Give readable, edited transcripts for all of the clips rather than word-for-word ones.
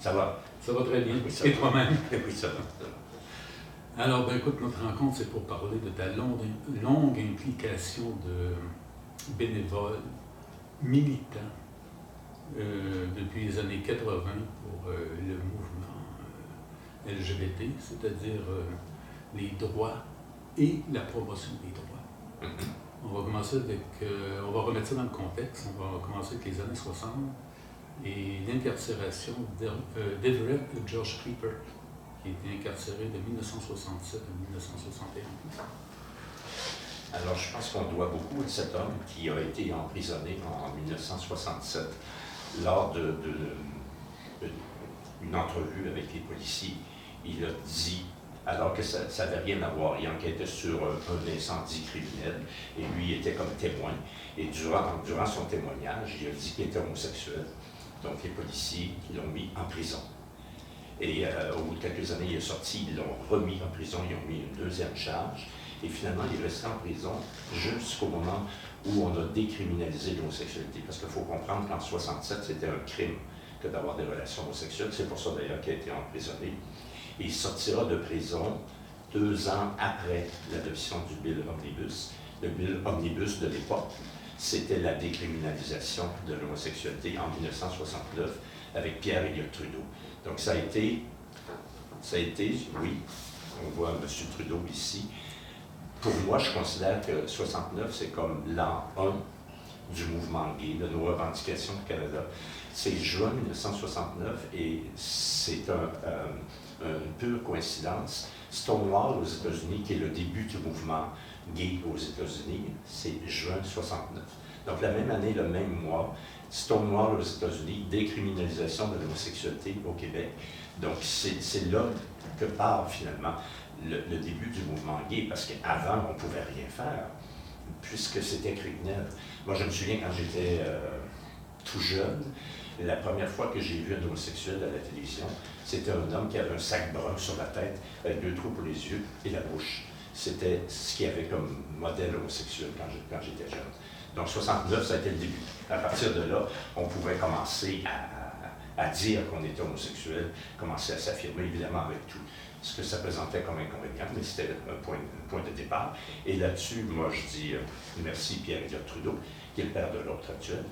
Ça va? Ça va très bien. Oui, ça Et va. toi-même? Oui, ça va. Alors, ben écoute, notre rencontre, c'est pour parler de ta longue implication de bénévole, militant, depuis les années 80 pour le mouvement LGBT, c'est-à-dire les droits et la promotion des droits. On va commencer avec, on va remettre ça dans le contexte, on va commencer avec les années 60 et l'incarcération d'Everett George Creeper, qui a été incarcéré de 1967 à 1961. Alors, je pense qu'on doit beaucoup à cet homme qui a été emprisonné en 1967 lors d'une entrevue avec les policiers. Il a dit, alors que ça n'avait rien à voir, il enquêtait sur un incendie criminel et lui était comme témoin. Et durant son témoignage, il a dit qu'il était homosexuel. Donc, les policiers l'ont mis en prison. Et au bout de quelques années, il est sorti, ils l'ont remis en prison, ils ont mis une deuxième charge. Et finalement, il est resté en prison jusqu'au moment où on a décriminalisé l'homosexualité. Parce qu'il faut comprendre qu'en 1967, c'était un crime que d'avoir des relations homosexuelles. C'est pour ça d'ailleurs qu'il a été emprisonné. Et il sortira de prison 2 ans après l'adoption du Bill Omnibus. Le Bill Omnibus de l'époque, c'était la décriminalisation de l'homosexualité en 1969 avec Pierre Elliott Trudeau. Donc ça a été, oui, on voit M. Trudeau ici. Pour moi, je considère que 69, c'est comme l'an 1 du mouvement gay, de nos revendications au Canada. C'est juin 1969 et c'est une pure coïncidence. Stonewall aux États-Unis, qui est le début du mouvement gay aux États-Unis, c'est juin 69. Donc la même année, le même mois, Stonewall aux États-Unis, décriminalisation de l'homosexualité au Québec. Donc c'est là que part finalement le début du mouvement gay, parce qu'avant, on ne pouvait rien faire, puisque c'était criminel. Moi, je me souviens quand j'étais tout jeune, la première fois que j'ai vu un homosexuel à la télévision, c'était un homme qui avait un sac brun sur la tête, avec 2 trous pour les yeux et la bouche. C'était ce qu'il y avait comme modèle homosexuel quand j'étais jeune. Donc 69, ça a été le début. À partir de là, on pouvait commencer à dire qu'on était homosexuel, commencer à s'affirmer, évidemment, avec tout ce que ça présentait comme inconvénient, mais c'était un point de départ. Et là-dessus, moi, je dis merci Pierre Elliott Trudeau, qui est le père de l'autre actuel.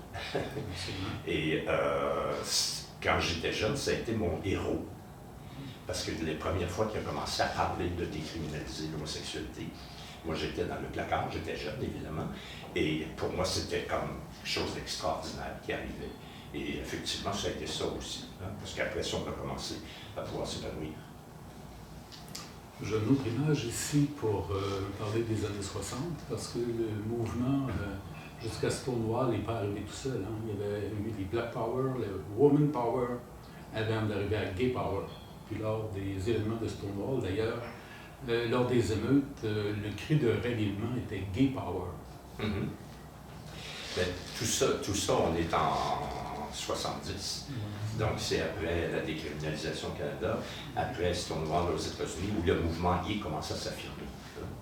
Et quand j'étais jeune, ça a été mon héros. Parce que les premières fois qu'il a commencé à parler de décriminaliser l'homosexualité, moi, j'étais dans le placard, j'étais jeune, évidemment, et pour moi, c'était comme quelque chose d'extraordinaire qui arrivait. Et effectivement, ça a été ça aussi, hein, parce qu'après ça, on a commencé à pouvoir s'épanouir. J'ai une autre image ici pour parler des années 60, parce que le mouvement, jusqu'à Stonewall, n'est pas arrivé tout seul. Hein. Il y avait eu les Black Power, le Woman Power, avant d'arriver à Gay Power. Puis lors des événements de Stonewall, d'ailleurs, lors des émeutes, le cri de ralliement était Gay Power. Ben, tout ça, on est en 70. Donc, c'est après la décriminalisation au Canada, après Stonewall aux États-Unis, où le mouvement gay commence à s'affirmer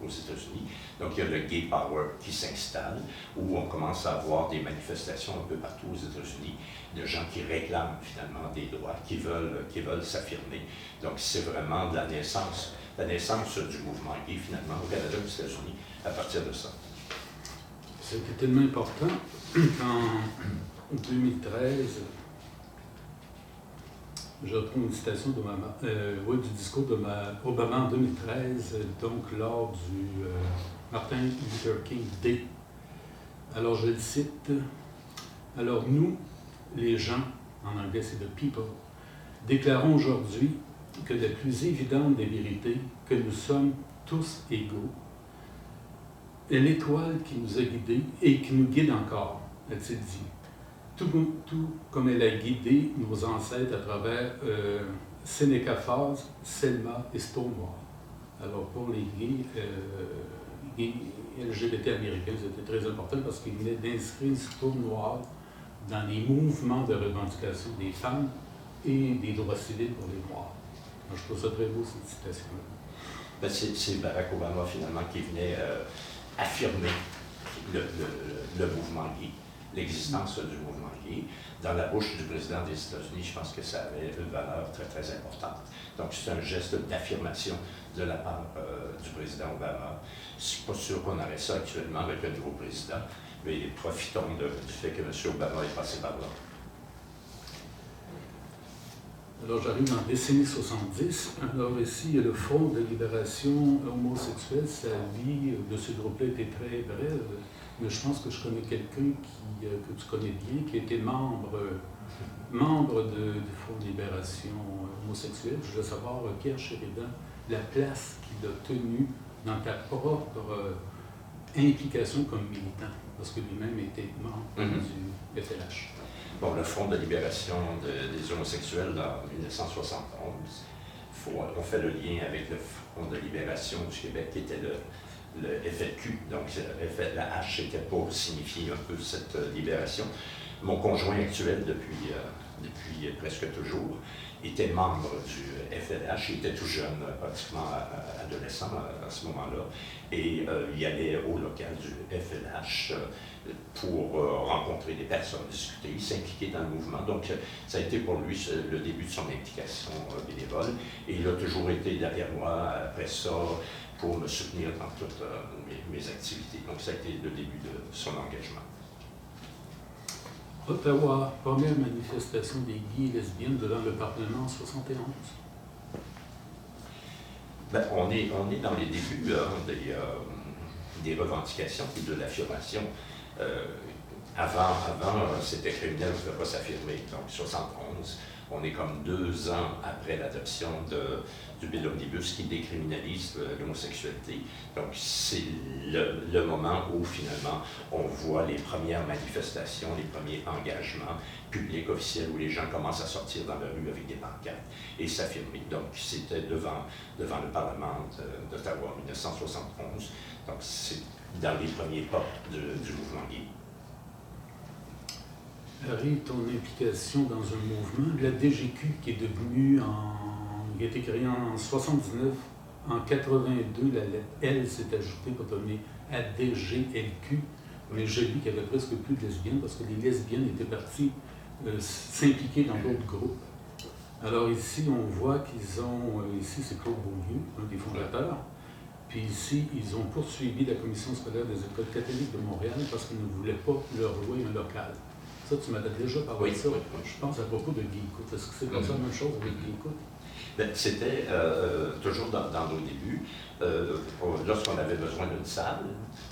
aux États-Unis. Donc, il y a le Gay Power qui s'installe, où on commence à avoir des manifestations un peu partout aux États-Unis, de gens qui réclament finalement des droits, qui veulent s'affirmer. Donc, c'est vraiment de la naissance du mouvement gay finalement au Canada et aux États-Unis à partir de ça. C'était tellement important qu'en 2013, je retrouve une citation du discours d'Obama en 2013, donc lors du Martin Luther King Day. Alors je le cite. Alors nous, les gens, en anglais c'est the people, déclarons aujourd'hui que la plus évidente des vérités, que nous sommes tous égaux, est l'étoile qui nous a guidés et qui nous guide encore, a-t-il dit. Tout comme elle a guidé nos ancêtres à travers Seneca Falls, Selma et Stonewall. Alors pour les gays LGBT américains, c'était très important parce qu'ils venaient d'inscrire Stonewall dans les mouvements de revendication des femmes et des droits civils pour les Noirs. Alors, je trouve ça très beau, cette citation-là. Ben, c'est Barack Obama, finalement, qui venait affirmer le mouvement gay. l'existence du mouvement gay. Dans la bouche du président des États-Unis, je pense que ça avait une valeur très, très importante. Donc, c'est un geste d'affirmation de la part du président Obama. Je ne suis pas sûr qu'on aurait ça actuellement avec un nouveau président, mais profitons du fait que M. Obama est passé par là. Alors, j'arrive dans la décennie 70. Alors, ici, le Front de libération homosexuelle, sa vie de ce groupe-là était très brève, mais je pense que je connais quelqu'un que tu connais bien, qui était membre du Front de libération homosexuelle. Je veux savoir, Pierre Sheridan, la place qu'il a tenue dans ta propre implication comme militant, parce que lui-même était membre du FLH. Bon, le Front de libération des homosexuels en 1971, on fait le lien avec le Front de libération du Québec qui était le FLQ. Donc, la H était pour signifier un peu cette libération. Mon conjoint actuel, depuis presque toujours, était membre du FLH. Il était tout jeune, pratiquement adolescent à ce moment-là. Et il allait au local du FLH pour rencontrer des personnes, discuter, s'impliquer dans le mouvement. Donc, ça a été pour lui le début de son implication bénévole. Et il a toujours été derrière moi après ça pour me soutenir dans toutes mes activités. Donc, ça a été le début de son engagement. Ottawa, première manifestation des gays et lesbiennes devant le Parlement en 71. Ben, on est dans les débuts des revendications et de l'affirmation. Avant c'était criminel, on ne pouvait pas s'affirmer. Donc, 71, on est comme 2 ans après l'adoption du Bill Omnibus qui décriminalise l'homosexualité. Donc, c'est le moment où, finalement, on voit les premières manifestations, les premiers engagements publics officiels où les gens commencent à sortir dans la rue avec des pancartes et s'affirmer. Donc, c'était devant le Parlement d'Ottawa en 1971. Donc, c'est dans les premiers pas du mouvement gay. Arrive ton implication dans un mouvement, la DGQ, qui est devenue qui a été créée en 79, en 82, la lettre L s'est ajoutée pour donner ADGLQ, mais j'ai lu qu'il y avait presque plus de lesbiennes parce que les lesbiennes étaient parties s'impliquer dans d'autres groupes. Alors ici, on voit qu'ils ont, ici c'est Claude Beaulieu, un des fondateurs, puis ici, ils ont poursuivi la commission scolaire des écoles catholiques de Montréal parce qu'ils ne voulaient pas leur louer un local. Ça, tu m'avais déjà parlé de ça. Oui. Je pense à propos de Guy Écoute. Est-ce que c'est comme ça la même chose avec Guy Écoute? C'était toujours dans nos débuts. Lorsqu'on avait besoin d'une salle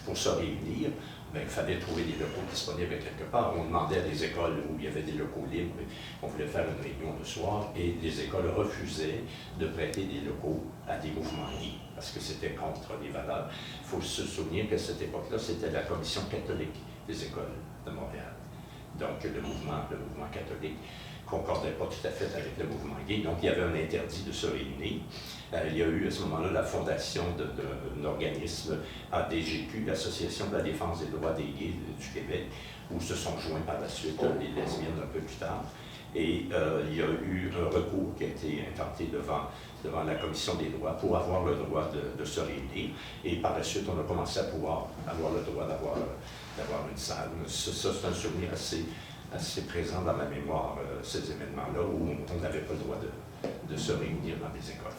pour se réunir, il fallait trouver des locaux disponibles quelque part. On demandait à des écoles où il y avait des locaux libres. On voulait faire une réunion le soir et les écoles refusaient de prêter des locaux à des mouvements gays parce que c'était contre les valeurs. Il faut se souvenir qu'à cette époque-là, c'était la commission catholique des écoles de Montréal. Donc, le mouvement catholique ne concordait pas tout à fait avec le mouvement gay. Donc, il y avait un interdit de se réunir. Il y a eu à ce moment-là la fondation d'un organisme ADGQ, l'Association de la défense des droits des gays du Québec, où se sont joints par la suite les lesbiennes un peu plus tard. Et il y a eu un recours qui a été intenté devant la Commission des droits pour avoir le droit de se réunir. Et par la suite, on a commencé à pouvoir avoir le droit d'avoir une salle. Ça, c'est un souvenir assez présent dans ma mémoire, ces événements-là, où on n'avait pas le droit de se réunir dans des écoles.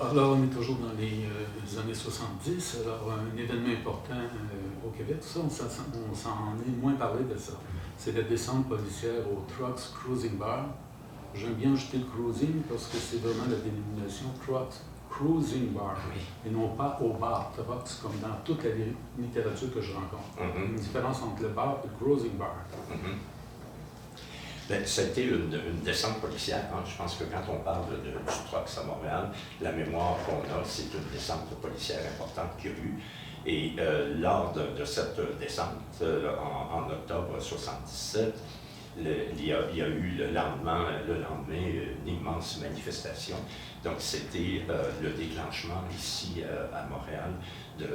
Alors, on est toujours dans les années 70. Alors, un événement important au Québec, ça, on s'en est moins parlé de ça. C'est la descente policière au Trucks Cruising Bar. J'aime bien ajouter le cruising parce que c'est vraiment la dénomination Trucks Cruising Bar, et non pas au bar Trucks, comme dans toute la littérature que je rencontre. Une différence entre le bar et le cruising bar. C'était une descente policière. Hein. Je pense que quand on parle du Trucks à Montréal, la mémoire qu'on a, c'est une descente policière importante qu'il y a eu. Et lors de cette descente, en octobre 1977, il y a eu le lendemain une immense manifestation. Donc, c'était le déclenchement ici à Montréal de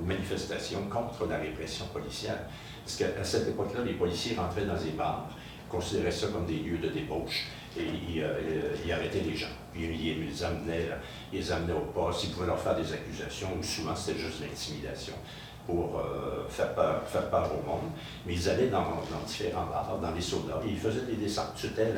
manifestation contre la répression policière. Parce qu'à cette époque-là, les policiers rentraient dans des bars, considéraient ça comme des lieux de débauche et ils arrêtaient les gens. Puis ils les amenaient au poste, ils pouvaient leur faire des accusations, ou souvent c'était juste l'intimidation pour faire peur au monde. Mais ils allaient dans différents bars, dans les sodas, et ils faisaient des descentes. C'était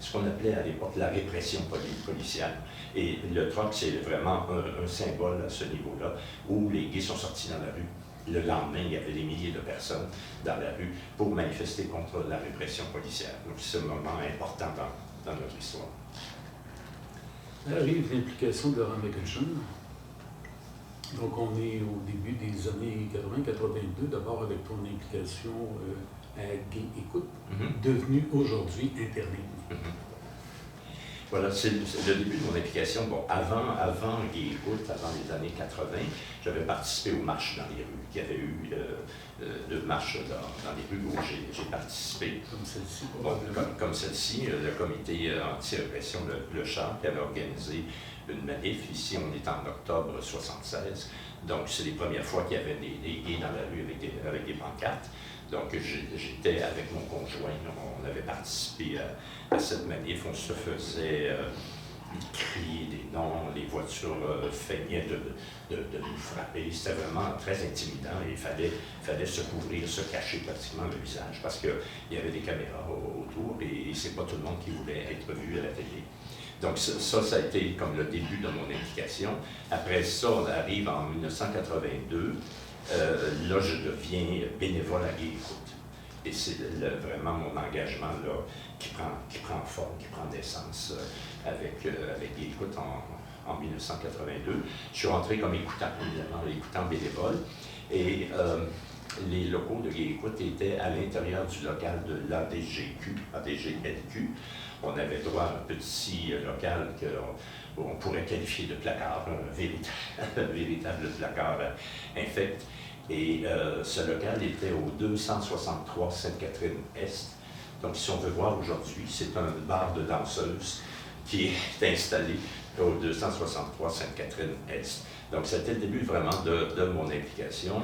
ce qu'on appelait à l'époque la répression policière. Et le truck, c'est vraiment un symbole à ce niveau-là, où les gays sont sortis dans la rue. Le lendemain, il y avait des milliers de personnes dans la rue pour manifester contre la répression policière. Donc c'est un moment important dans notre histoire. Arrive l'implication de Laurent McCutcheon. Donc on est au début des années 80-82, d'abord avec ton implication à Gay Écoute, devenue aujourd'hui Interligne. Voilà, c'est le début de mon implication. Bon, avant Gay Écoute, avant les années 80, j'avais participé aux marches dans les rues. Il y avait eu de marches dans les rues où j'ai participé. Comme celle-ci, bon, comme celle-ci, le comité anti-répression, le CHAR, qui avait organisé une manif. Ici, on est en octobre 1976. Donc, c'est les premières fois qu'il y avait des gays dans la rue avec des pancartes. Donc, j'étais avec mon conjoint, on avait participé à cette manif, on se faisait crier des noms, les voitures feignaient de nous frapper. C'était vraiment très intimidant et il fallait se couvrir, se cacher pratiquement le visage parce qu'il y avait des caméras autour et c'est pas tout le monde qui voulait être vu à la télé. Donc ça a été comme le début de mon implication. Après ça, on arrive en 1982. Là, je deviens bénévole à Gay Écoute. Et c'est vraiment mon engagement là, qui prend forme, qui prend naissance avec Gay Écoute en 1982. Je suis rentré comme écoutant, évidemment, écoutant bénévole. Et les locaux de Gay Écoute étaient à l'intérieur du local de l'ADGLQ. On avait droit à un petit local qu'on pourrait qualifier de placard, un véritable placard infect. Et ce local était au 263 Sainte-Catherine-Est. Donc, si on veut voir aujourd'hui, c'est un bar de danseuses qui est installé au 263 Sainte-Catherine-Est. Donc, c'était le début vraiment de mon implication.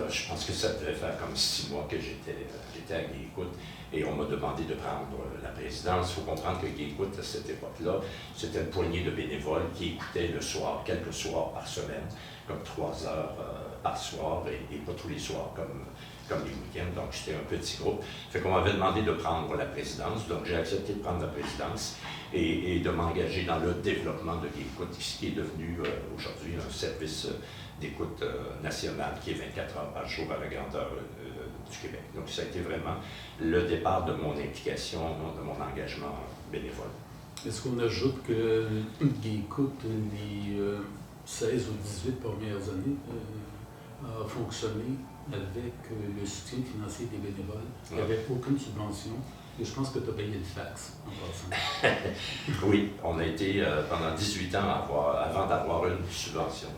Je pense que ça devait faire comme 6 mois que j'étais à Gay Écoute et on m'a demandé de prendre la présidence. Il faut comprendre que Gay Écoute, à cette époque-là, c'était une poignée de bénévoles qui écoutaient le soir, quelques soirs par semaine, comme 3 heures par soir et pas tous les soirs comme les week-ends. Donc, j'étais un petit groupe. Fait qu'on m'avait demandé de prendre la présidence. Donc, j'ai accepté de prendre la présidence et de m'engager dans le développement de Gay Écoute, qui est devenu aujourd'hui un service d'écoute nationale qui est 24 heures par jour à la grandeur du Québec. Donc, ça a été vraiment le départ de mon implication, de mon engagement bénévole. Est-ce qu'on ajoute que Gay Écoute, les 16 ou 18 premières années, a fonctionné avec le soutien financier des bénévoles? Il n'y avait aucune subvention. Et je pense que tu as payé le fax en passant. Oui, on a été pendant 18 ans avant d'avoir une subvention.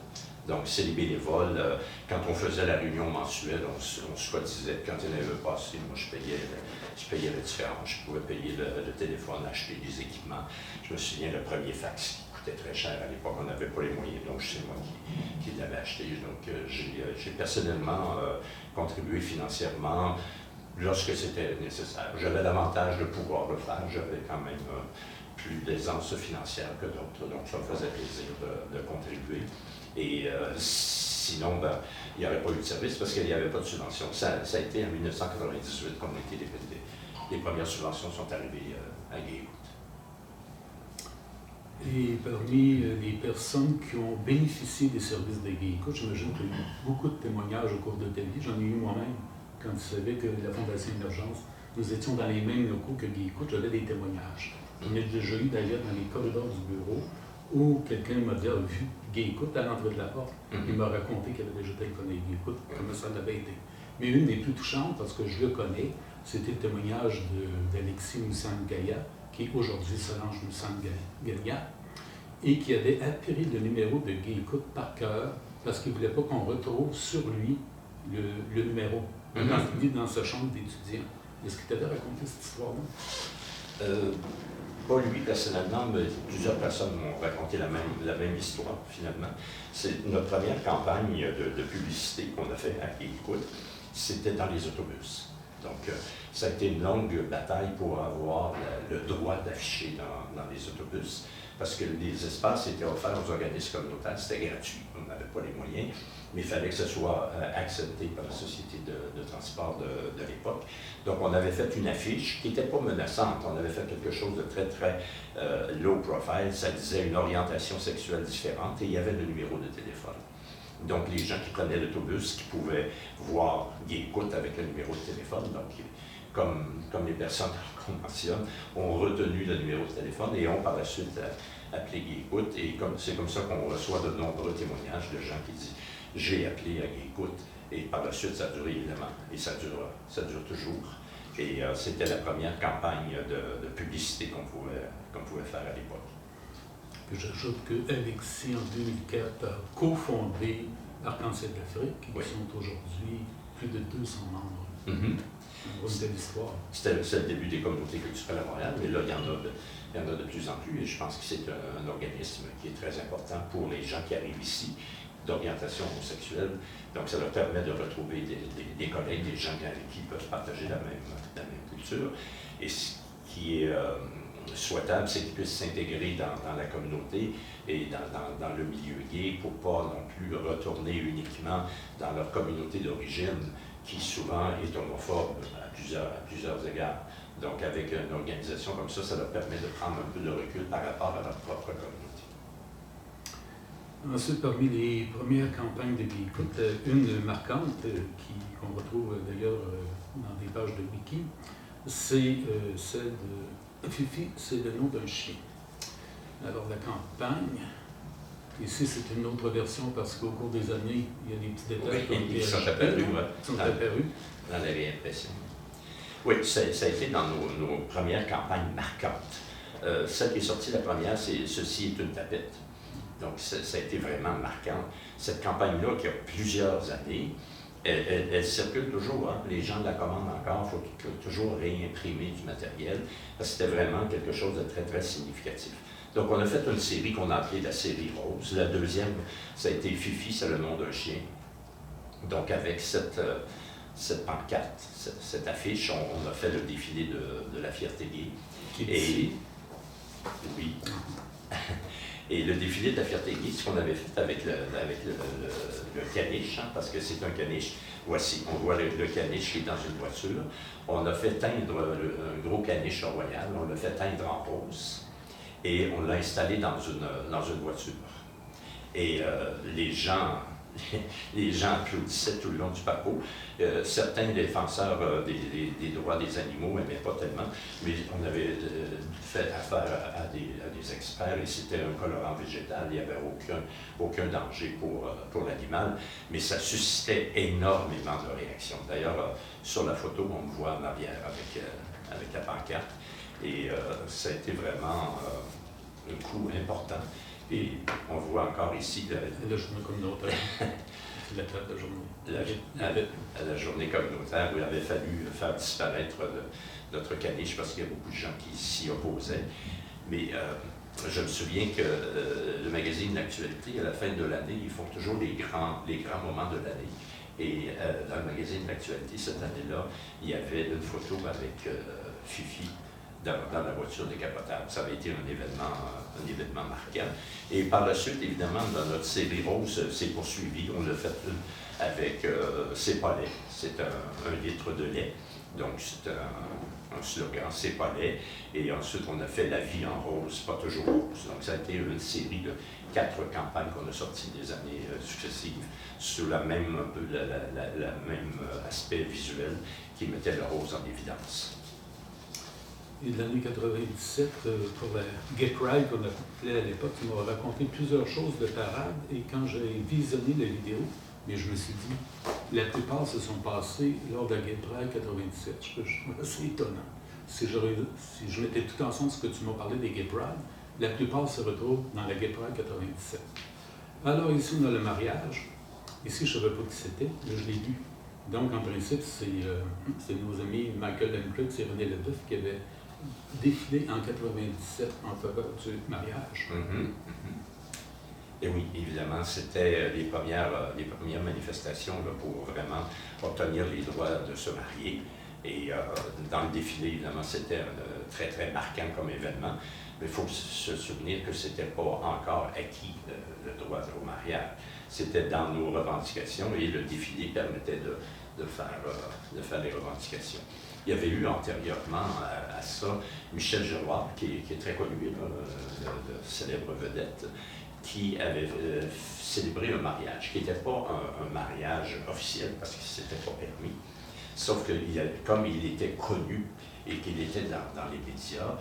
Donc, c'est les bénévoles. Quand on faisait la réunion mensuelle, on se cotisait. Quand il n'y en avait pas assez, moi, je payais la différence. Je pouvais payer le téléphone, acheter des équipements. Je me souviens, le premier fax qui coûtait très cher à l'époque, on n'avait pas les moyens. Donc, c'est moi qui l'avais acheté. Donc, j'ai personnellement contribué financièrement lorsque c'était nécessaire. J'avais l'avantage de pouvoir le faire. J'avais quand même plus d'aisance financière que d'autres. Donc, ça me faisait plaisir de contribuer. Et sinon, il n'y aurait pas eu de service parce qu'il n'y avait pas de subvention. Ça a été en 1998 qu'on a été les premières subventions sont arrivées à Gay Écoute. Et parmi les personnes qui ont bénéficié des services de Gay Écoute, j'imagine qu'il y a eu beaucoup de témoignages au cours de ta vie. J'en ai eu moi-même. Quand tu savais que la Fondation Émergence, nous étions dans les mêmes locaux que Gay Écoute, j'avais des témoignages. J'en ai déjà eu d'ailleurs dans les corridors du bureau où quelqu'un m'a déjà vu Gay Écoute à l'entrée de la porte. Il m'a raconté qu'il avait déjà téléphoné à Gay Écoute, comment ça l'avait été. Mais une des plus touchantes, parce que je le connais, c'était le témoignage d'Alexis Moussangaya, qui est aujourd'hui Solange Moussangaya, et qui avait appris le numéro de Gay Écoute par cœur, parce qu'il ne voulait pas qu'on retrouve sur lui le numéro. Dans sa chambre d'étudiant. Est-ce qu'il t'avait raconté cette histoire-là? Pas lui personnellement, mais plusieurs personnes m'ont raconté la même histoire finalement. C'est notre première campagne de publicité qu'on a fait à Gay Écoute, c'était dans les autobus. Donc, ça a été une longue bataille pour avoir le droit d'afficher dans les autobus, parce que les espaces étaient offerts aux organismes communautaires, c'était gratuit, on n'avait pas les moyens, mais il fallait que ce soit accepté par la société de transport de l'époque. Donc, on avait fait une affiche qui n'était pas menaçante, on avait fait quelque chose de très, très low profile, ça disait une orientation sexuelle différente, et il y avait le numéro de téléphone. Donc, les gens qui prenaient l'autobus, qui pouvaient voir Gay Écoute avec le numéro de téléphone, donc comme les personnes qu'on mentionne, ont retenu le numéro de téléphone et ont par la suite appelé Gay Écoute. Et c'est comme ça qu'on reçoit de nombreux témoignages de gens qui disent « j'ai appelé à Gay Écoute ». Et par la suite, ça a duré évidemment, et ça dure toujours. Et c'était la première campagne de publicité qu'on pouvait faire à l'époque. J'ajoute que Alexis, en 2004, a cofondé Arc-en-Ciel d'Afrique, qui sont aujourd'hui plus de 200 membres. Une belle histoire. C'est le début des communautés culturelles à Montréal, mais là, il y en a de plus en plus, et je pense que c'est un organisme qui est très important pour les gens qui arrivent ici, d'orientation homosexuelle. Donc, ça leur permet de retrouver des collègues, des gens avec qui ils peuvent partager la même culture. Et ce qui est souhaitable, c'est qu'ils puissent s'intégrer dans la communauté et dans le milieu gay pour ne pas non plus retourner uniquement dans leur communauté d'origine, qui souvent est homophobe à plusieurs égards. Donc, avec une organisation comme ça, ça leur permet de prendre un peu de recul par rapport à leur propre communauté. Ensuite, parmi les premières campagnes de Gay Écoute, une marquante qu'on retrouve d'ailleurs dans des pages de Wiki, c'est celle de Fifi, c'est le nom d'un chien. Alors, la campagne, ici c'est une autre version parce qu'au cours des années, il y a des petits détails qui sont apparus dans la réimpression. Oui, ça a été dans nos premières campagnes marquantes. Celle qui est sortie la première, c'est « Ceci est une tapette ». Donc, ça a été vraiment marquant. Cette campagne-là, qui a plusieurs années, elle circule toujours. Hein? Les gens la commandent encore. Il faut toujours réimprimer du matériel. Parce que c'était vraiment quelque chose de très, très significatif. Donc, on a fait une série qu'on a appelée la série Rose. La deuxième, ça a été Fifi, c'est le nom d'un chien. Donc, avec cette pancarte, cette affiche, on a fait le défilé de la fierté gay. Et oui. Et le défilé de la fierté gay, ce qu'on avait fait avec le caniche, hein, parce que c'est un caniche. Voici, on voit le caniche qui est dans une voiture. On a fait teindre un gros caniche royal, on l'a fait teindre en rose et on l'a installé dans une voiture. Et les gens applaudissaient tout le long du parcours. Certains défenseurs des droits des animaux n'aimaient pas tellement, mais on avait fait affaire à des experts et c'était un colorant végétal, il n'y avait aucun danger pour l'animal, mais ça suscitait énormément de réactions. D'ailleurs, sur la photo, on me voit en arrière avec la pancarte et ça a été vraiment un coup important. Et on voit encore ici la journée communautaire. C'est la table de journée. La journée communautaire où il avait fallu faire disparaître notre caniche parce qu'il y a beaucoup de gens qui s'y opposaient. Mais je me souviens que le magazine L'Actualité, à la fin de l'année, ils font toujours les grands moments de l'année. Et dans le magazine L'Actualité, cette année-là, il y avait une photo avec Fifi dans la voiture décapotable. Ça avait été un événement marquant. Et par la suite, évidemment, dans notre série Rose, c'est poursuivi. On l'a fait avec C'est pas lait. C'est un litre de lait. Donc, c'est un slogan, C'est pas lait. Et ensuite, on a fait La vie en rose, pas toujours rose. Donc, ça a été une série de 4 campagnes qu'on a sorties des années successives sur le même aspect visuel qui mettait le rose en évidence. Et de l'année 97, pour la Gay Pride qu'on appelait à l'époque, tu m'as raconté plusieurs choses de parade. Et quand j'ai visionné la vidéo, mais je me suis dit, la plupart se sont passés lors de la Gay Pride 97. Je trouve assez étonnant. Si je mettais tout ensemble ce que tu m'as parlé des Gay Pride, la plupart se retrouvent dans la Gay Pride 97. Alors ici, on a le mariage. Ici, je ne savais pas qui c'était, mais je l'ai lu. Donc, en principe, c'est nos amis Michael Lemprix et René Leboeuf qui avaient défilé en 97 en faveur du mariage. Et oui, évidemment, c'était les premières manifestations là, pour vraiment obtenir les droits de se marier. Et dans le défilé, évidemment, c'était très, très marquant comme événement. Mais il faut se souvenir que ce n'était pas encore acquis le droit au mariage. C'était dans nos revendications et le défilé permettait de faire les revendications. Il y avait eu antérieurement à ça Michel Giroir, qui est très connu, le célèbre vedette, qui avait célébré un mariage, qui n'était pas un mariage officiel parce que ce n'était pas permis. Sauf que comme il était connu et qu'il était dans les médias,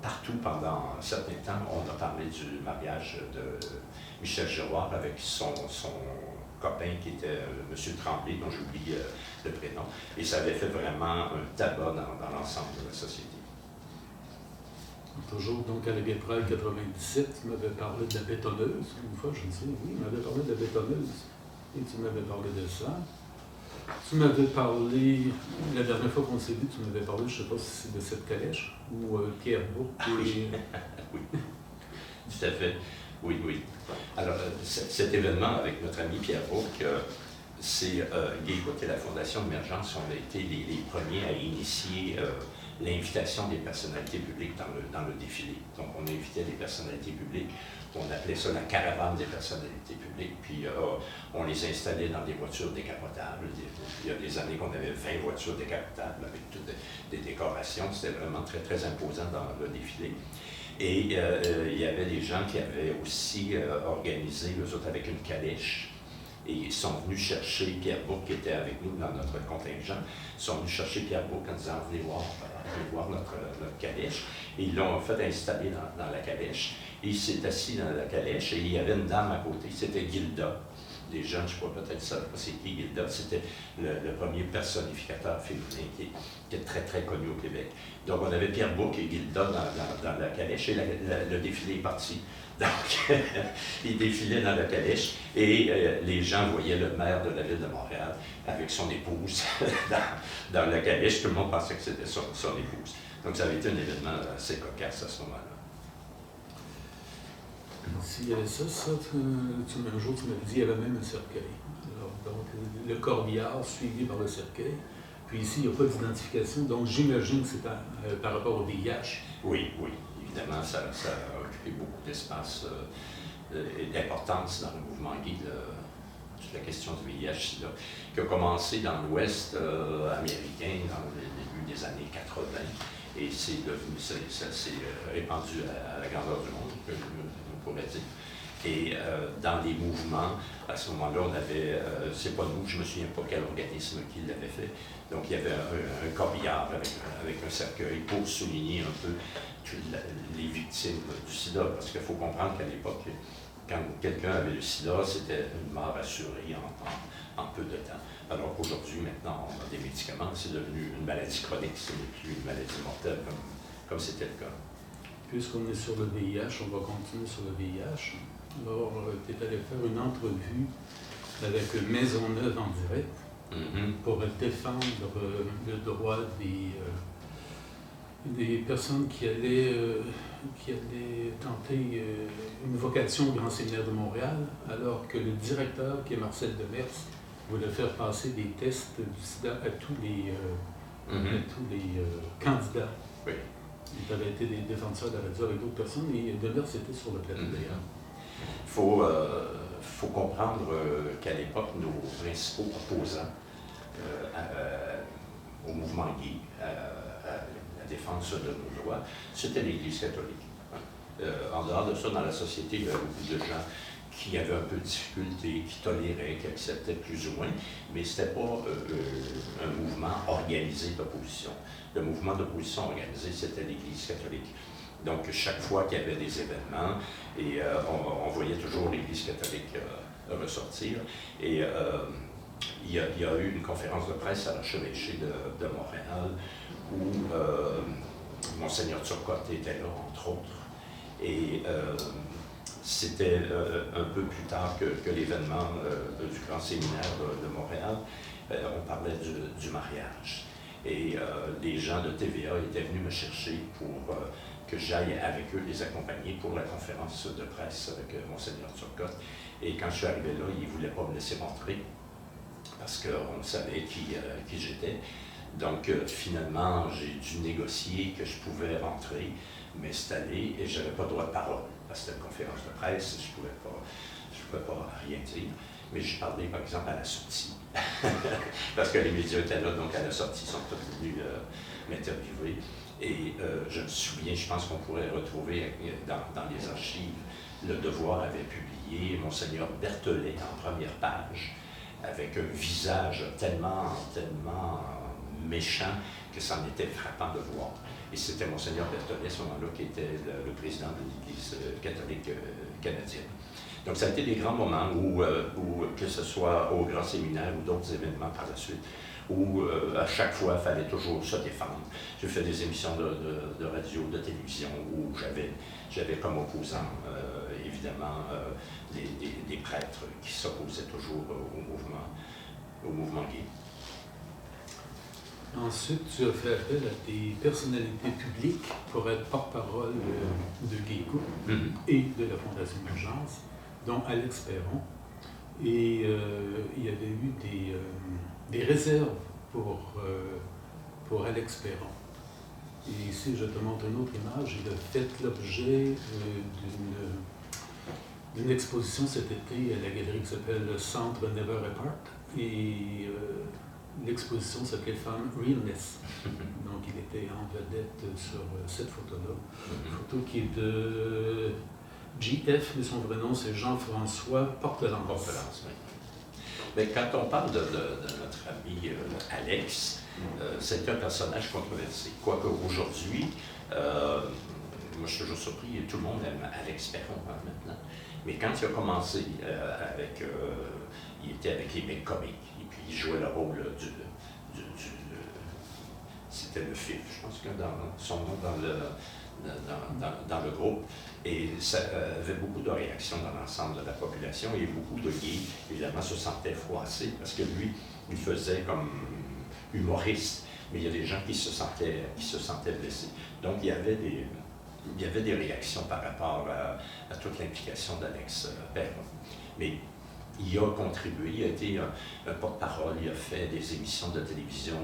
partout pendant un certain temps, on a parlé du mariage de Michel Giroir avec son copain qui était M. Tremblay, dont j'oublie le prénom, et ça avait fait vraiment un tabac dans l'ensemble de la société. Toujours donc à la Guêperaille 97, tu m'avais parlé de la bétonneuse. Une fois, je me disais, oui, il m'avait parlé de la bétonneuse. Et tu m'avais parlé de ça. Tu m'avais parlé, la dernière fois qu'on s'est vu, tu m'avais parlé, je ne sais pas si c'est de cette calèche ou Pierre Bourque. Oui. Oui, tout à fait. Oui, oui. Alors, cet événement avec notre ami Pierre Bourque, c'est Gaycook et la Fondation Émergence ont été les premiers à initier l'invitation des personnalités publiques dans le défilé. Donc, on invitait des personnalités publiques, on appelait ça la caravane des personnalités publiques, puis on les installait dans des voitures décapotables. Il y a des années qu'on avait 20 voitures décapotables avec toutes des décorations. C'était vraiment très, très imposant dans le défilé. Et il y avait des gens qui avaient aussi organisé, eux autres, avec une calèche. Et ils sont venus chercher Pierre Bourque, qui était avec nous dans notre contingent. Ils sont venus chercher Pierre Bourque en disant « Venez voir notre calèche ». Et ils l'ont fait installer dans la calèche. Et il s'est assis dans la calèche et il y avait une dame à côté. C'était Gilda. Les jeunes, je ne sais pas, peut-être ça, c'est qui Gilda. C'était le premier personnificateur féminin qui est très, très connu au Québec. Donc, on avait Pierre Bourque et Gilda dans la calèche et le défilé est parti. Donc, il défilait dans la calèche et les gens voyaient le maire de la ville de Montréal avec son épouse dans la calèche. Tout le monde pensait que c'était son épouse. Donc, ça avait été un événement assez cocasse à ce moment-là. S'il y avait ça, un jour, tu m'avais dit qu'il y avait même un cercueil. Alors, donc, le corbillard suivi par le cercueil. Puis ici, il n'y a pas d'identification. Donc, j'imagine que c'est par rapport au VIH. Oui, oui. Évidemment, ça a occupé beaucoup d'espace et d'importance dans le mouvement gay, toute la question du VIH-Sida, qui a commencé dans l'Ouest américain dans le début des années 80. Et ça s'est répandu à la grandeur du monde, on pourrait dire. Et dans les mouvements, à ce moment-là, on avait, c'est pas nous, je ne me souviens pas quel organisme qui l'avait fait. Donc il y avait un corbillard avec un cercueil pour souligner un peu les victimes du sida. Parce qu'il faut comprendre qu'à l'époque, quand quelqu'un avait le sida, c'était une mort assurée en peu de temps. Alors qu'aujourd'hui, maintenant, on a des médicaments, c'est devenu une maladie chronique, ce n'est plus une maladie mortelle comme c'était le cas. Puisqu'on est sur le VIH, on va continuer sur le VIH. Alors, tu es allé faire une entrevue avec Maisonneuve en direct pour défendre le droit des personnes qui allaient tenter une vocation au Grand Séminaire de Montréal, alors que le directeur, qui est Marcel Demers, voulait faire passer des tests du sida à tous les candidats. Oui. Tu avais été des défenseurs de la radio avec d'autres personnes et Demers était sur le plateau d'ailleurs. Il faut comprendre qu'à l'époque, nos principaux opposants au mouvement gay, à la défense de nos droits, c'était l'Église catholique. En dehors de ça, dans la société, il y avait beaucoup de gens qui avaient un peu de difficulté, qui toléraient, qui acceptaient plus ou moins, mais ce n'était pas un mouvement organisé d'opposition. Le mouvement d'opposition organisé, c'était l'Église catholique. Donc, chaque fois qu'il y avait des événements, et on voyait toujours l'Église catholique ressortir. Et il y a eu une conférence de presse à l'archevêché de Montréal où Monseigneur Turcotte était là, entre autres. Et c'était un peu plus tard que l'événement du Grand Séminaire de Montréal. On parlait du mariage. Et les gens de TVA étaient venus me chercher pour que j'aille avec eux les accompagner pour la conférence de presse avec Monseigneur Turcotte. Et quand je suis arrivé là, ils ne voulaient pas me laisser rentrer parce qu'on savait qui j'étais. Donc, finalement, j'ai dû négocier que je pouvais rentrer, m'installer, et je n'avais pas droit de parole. Parce que c'était une conférence de presse, je ne pouvais pas rien dire. Mais j'ai parlé, par exemple, à la sortie. Parce que les médias étaient là, donc à la sortie, ils sont tous venus m'interviewer. Et je me souviens, je pense qu'on pourrait retrouver dans les archives, Le Devoir avait publié Monseigneur Berthollet en première page, avec un visage tellement méchant que ça en était frappant de voir. Et c'était Monseigneur Berthollet, à ce moment-là, qui était le président de l'Église catholique canadienne. Donc, ça a été des grands moments où que ce soit au grand séminaire ou d'autres événements par la suite, où à chaque fois, il fallait toujours se défendre. J'ai fait des émissions de radio, de télévision, où j'avais comme opposant, évidemment, des prêtres qui s'opposaient toujours au mouvement gay. Ensuite, tu as fait appel à des personnalités publiques pour être porte-parole de GayCo et de la Fondation d'urgence, dont Alex Perron. Et il y avait eu des réserves pour Alex Perron. Et ici, je te montre une autre image. Il a fait l'objet d'une exposition cet été à la galerie qui s'appelle le Centre Never Apart. Et l'exposition s'appelait Femme Realness. Donc, il était en vedette sur cette photo-là. Une photo qui est de JF, mais son vrai nom, c'est Jean-François Portelance. Portelance, oui. Mais quand on parle de notre ami Alex, c'est un personnage controversé. Quoique aujourd'hui, moi je suis toujours surpris, tout le monde aime Alex Perron maintenant. Mais quand il a commencé il était avec les mecs comiques, et puis il jouait le rôle c'était le fif, je pense que son nom dans le groupe. Et ça avait beaucoup de réactions dans l'ensemble de la population et beaucoup de gays, évidemment, se sentaient froissés parce que lui, il faisait comme humoriste, mais il y a des gens qui se sentaient blessés. Donc, il y avait des réactions par rapport à toute l'implication d'Alex Perron. Mais il a contribué, il a été un porte-parole, il a fait des émissions de télévision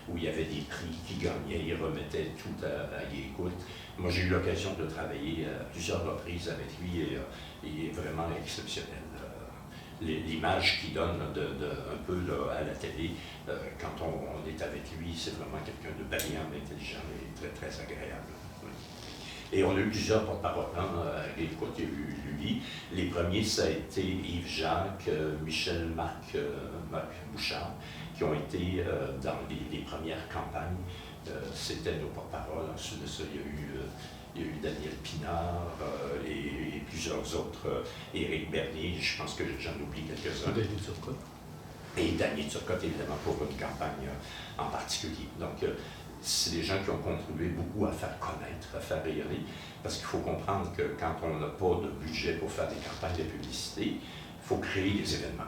où il y avait des prix qu'il gagnait, il remettait tout à GayEcoute. Moi, j'ai eu l'occasion de travailler à plusieurs reprises avec lui et il est vraiment exceptionnel. L'image qu'il donne un peu à la télé, quand on est avec lui, c'est vraiment quelqu'un de brillant, intelligent et très, très agréable. Oui. Et on a eu plusieurs porte-paroles. À GayEcoute, il y a eu lui. Les premiers, ça a été Yves Jacques, Michel-Marc Bouchard, qui ont été dans les premières campagnes. C'était nos porte-paroles. Ensuite de ça, il y a eu Daniel Pinard et plusieurs autres. Éric Bernier, je pense que j'en oublie quelques-uns. Daniel Turcotte. Et Daniel Turcotte, évidemment, pour une campagne en particulier. Donc, c'est des gens qui ont contribué beaucoup à faire connaître, à faire rayonner, parce qu'il faut comprendre que quand on n'a pas de budget pour faire des campagnes de publicité, il faut créer des événements.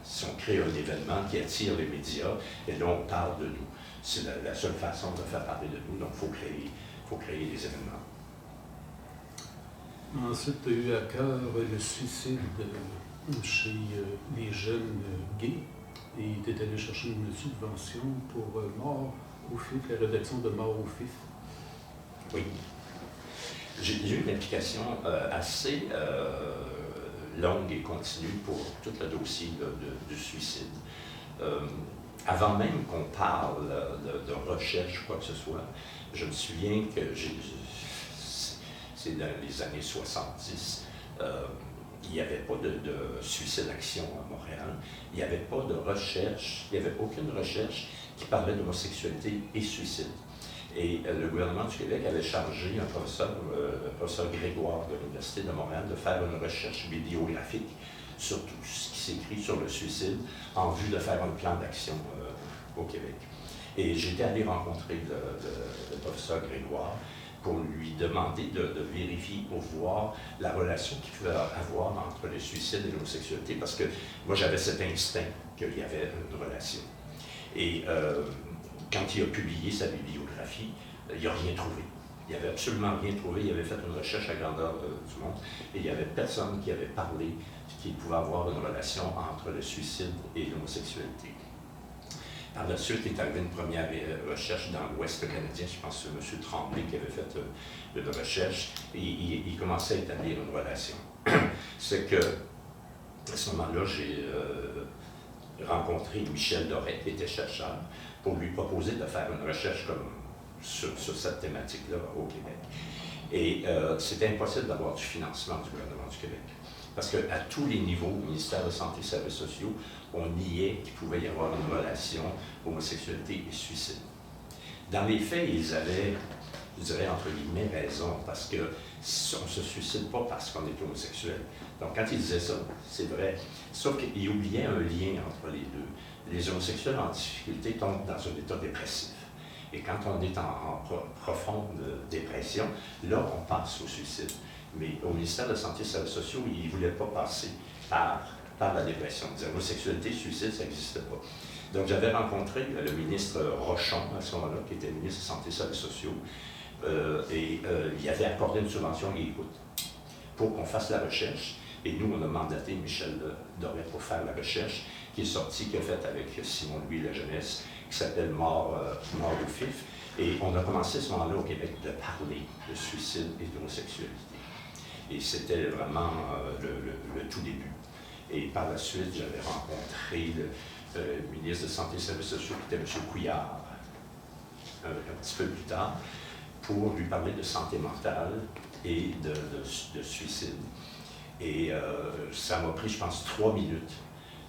Si on crée un événement qui attire les médias, et là on parle de nous. C'est la seule façon de faire parler de nous, donc il faut créer des événements. Ensuite, tu as eu à cœur le suicide chez les jeunes gays, et tu es allé chercher une subvention pour Mort au Fif, la rédaction de Mort au Fif. Oui. J'ai eu une implication assez longue et continue pour tout le dossier du suicide. Avant même qu'on parle de recherche, quoi que ce soit, je me souviens que c'est dans les années 70, il n'y avait pas de suicide-action à Montréal, il n'y avait pas de recherche, il n'y avait aucune recherche qui parlait d'homosexualité et suicide. Et le gouvernement du Québec avait chargé un professeur, le professeur Grégoire de l'Université de Montréal, de faire une recherche bibliographique sur tout ce qui s'écrit sur le suicide en vue de faire un plan d'action au Québec. Et j'étais allé rencontrer le professeur Grégoire pour lui demander de vérifier, pour voir la relation qu'il pouvait avoir entre le suicide et l'homosexualité, parce que moi j'avais cet instinct qu'il y avait une relation. Et quand il a publié sa bibliographie, il n'a rien trouvé. Il n'avait absolument rien trouvé. Il avait fait une recherche à grandeur du monde et il n'y avait personne qui avait parlé qu'il pouvait avoir une relation entre le suicide et l'homosexualité. Par la suite, est arrivée une première recherche dans l'Ouest canadien, je pense que c'est M. Tremblay qui avait fait une recherche, et il commençait à établir une relation. C'est que, à ce moment-là, j'ai rencontré Michel Doré, qui était chercheur, pour lui proposer de faire une recherche sur cette thématique-là au Québec. Et c'était impossible d'avoir du financement du gouvernement du Québec. Parce qu'à tous les niveaux, au ministère de la Santé et des Services sociaux, on niait qu'il pouvait y avoir une relation homosexualité et suicide. Dans les faits, ils avaient, je dirais, entre guillemets, raison, parce qu'on ne se suicide pas parce qu'on est homosexuel. Donc, quand ils disaient ça, c'est vrai. Sauf qu'ils oubliaient un lien entre les deux. Les homosexuels en difficulté tombent dans un état dépressif. Et quand on est en profonde dépression, là, on passe au suicide. Mais au ministère de la Santé et des Services sociaux, ils ne voulaient pas passer par la dépression. Ils disaient, homosexualité, suicide, ça n'existe pas. Donc, j'avais rencontré le ministre Rochon, à ce moment-là, qui était ministre de la Santé et des Services sociaux, et il avait accordé une subvention et écoute, pour qu'on fasse la recherche. Et nous, on a mandaté Michel Doré pour faire la recherche, qui est sortie, qui a fait avec Simon-Louis La Jeunesse, qui s'appelle Mort au Fif. Et on a commencé à ce moment-là au Québec de parler de suicide et d'homosexualité. Et c'était vraiment le tout début. Et par la suite, j'avais rencontré le ministre de la Santé et des Services sociaux, qui était M. Couillard, un petit peu plus tard, pour lui parler de santé mentale et de suicide. Et ça m'a pris, je pense, 3 minutes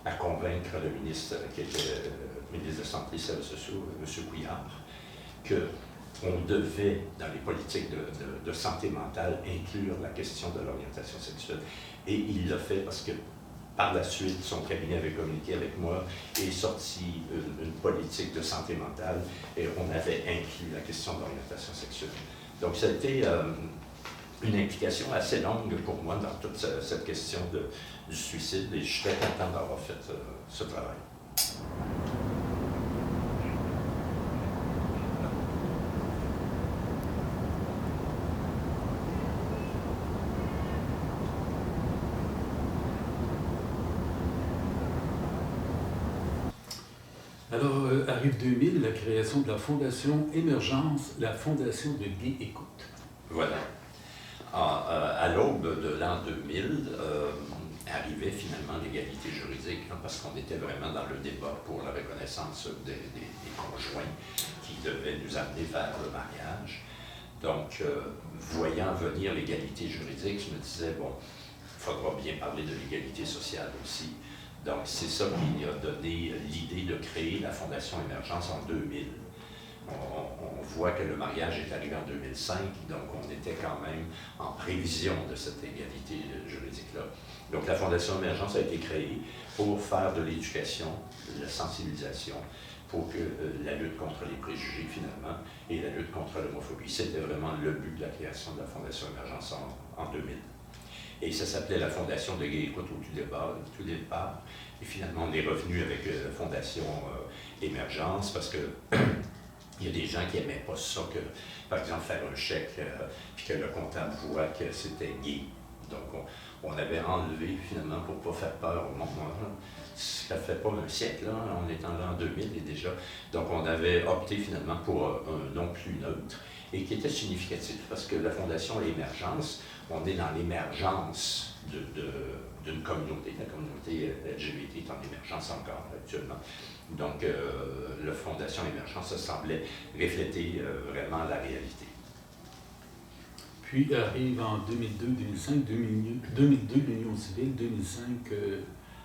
à convaincre le ministre, qui était ministre de la Santé et des Services sociaux, M. Couillard, qu'on devait, dans les politiques de santé mentale, inclure la question de l'orientation sexuelle. Et il l'a fait parce que, par la suite, son cabinet avait communiqué avec moi et est sorti une politique de santé mentale et on avait inclus la question de l'orientation sexuelle. Donc, ça a été une implication assez longue pour moi dans toute cette question du suicide et je suis très content d'avoir fait ce travail. Alors, arrive 2000, la création de la Fondation Émergence, la Fondation de Gay Écoute. Voilà. À l'aube de l'an 2000, arrivait finalement l'égalité juridique, hein, parce qu'on était vraiment dans le débat pour la reconnaissance des conjoints qui devaient nous amener vers le mariage. Donc, voyant venir l'égalité juridique, je me disais, bon, il faudra bien parler de l'égalité sociale aussi. Donc, c'est ça qui a donné l'idée de créer la Fondation Émergence en 2000. On voit que le mariage est arrivé en 2005, donc on était quand même en prévision de cette égalité juridique-là. Donc, la Fondation Émergence a été créée pour faire de l'éducation, de la sensibilisation, pour que la lutte contre les préjugés, finalement, et la lutte contre l'homophobie, c'était vraiment le but de la création de la Fondation Émergence en 2000. Et ça s'appelait la Fondation de Gay Écoute au tout départ. Et finalement, on est revenu avec la Fondation Émergence parce que il y a des gens qui n'aimaient pas ça, que, par exemple, faire un chèque, puis que le comptable voit que c'était gay. Donc, on avait enlevé, finalement, pour ne pas faire peur au monde. Ça ne fait pas un siècle, là, on est en l'an 2000 et déjà. Donc, on avait opté, finalement, pour un nom plus neutre et qui était significatif, parce que la Fondation Émergence, on est dans l'émergence d'une communauté. La communauté LGBT est en émergence encore actuellement. Donc, la Fondation Émergence, ça semblait refléter vraiment la réalité. Puis arrive en 2002, 2005, 2002 l'union civile, 2005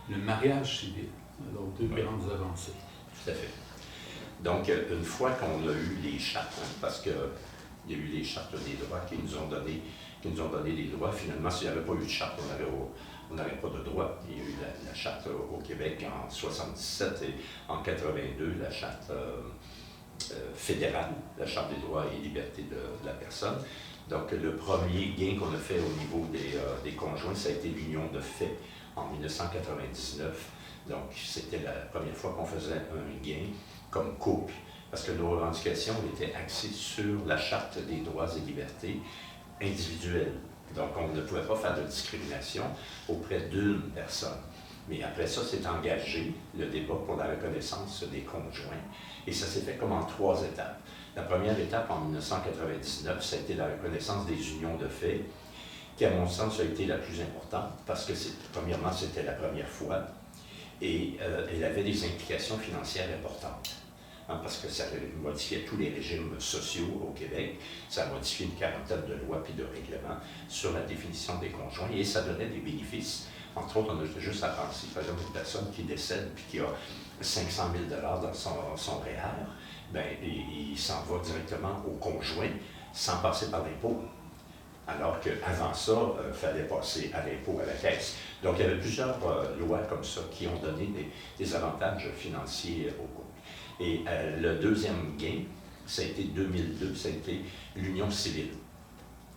le mariage civil. Alors, deux grandes avancées. Tout à fait. Donc, une fois qu'on a eu les chartes, hein, parce qu'il y a eu les chartes des droits qui nous ont donné des droits, finalement, s'il n'y avait pas eu de charte, on n'aurait pas de droits. Il y a eu la charte au Québec en 1977 et en 1982, la charte fédérale, la charte des droits et libertés de la personne. Donc, le premier gain qu'on a fait au niveau des conjoints, ça a été l'union de fait en 1999. Donc, c'était la première fois qu'on faisait un gain comme couple, parce que nos revendications étaient axées sur la charte des droits et libertés individuelles. Donc, on ne pouvait pas faire de discrimination auprès d'une personne. Mais après ça, s'est engagé le débat pour la reconnaissance des conjoints. Et ça s'est fait comme en 3 étapes. La première étape, en 1999, ça a été la reconnaissance des unions de fait, qui, à mon sens, a été la plus importante, parce que, premièrement, c'était la première fois, et elle avait des implications financières importantes. Hein, parce que ça modifiait tous les régimes sociaux au Québec, ça a modifié une quarantaine de lois puis de règlements sur la définition des conjoints, et ça donnait des bénéfices. Entre autres, on a juste à penser, par exemple, une personne qui décède puis qui a 500 000 dans son REER, ben, il s'en va directement au conjoint sans passer par l'impôt. Alors qu'avant ça, il fallait passer à l'impôt, à la caisse. Donc, il y avait plusieurs lois comme ça qui ont donné des avantages financiers au couple. Et le deuxième gain, ça a été 2002, ça a été l'union civile.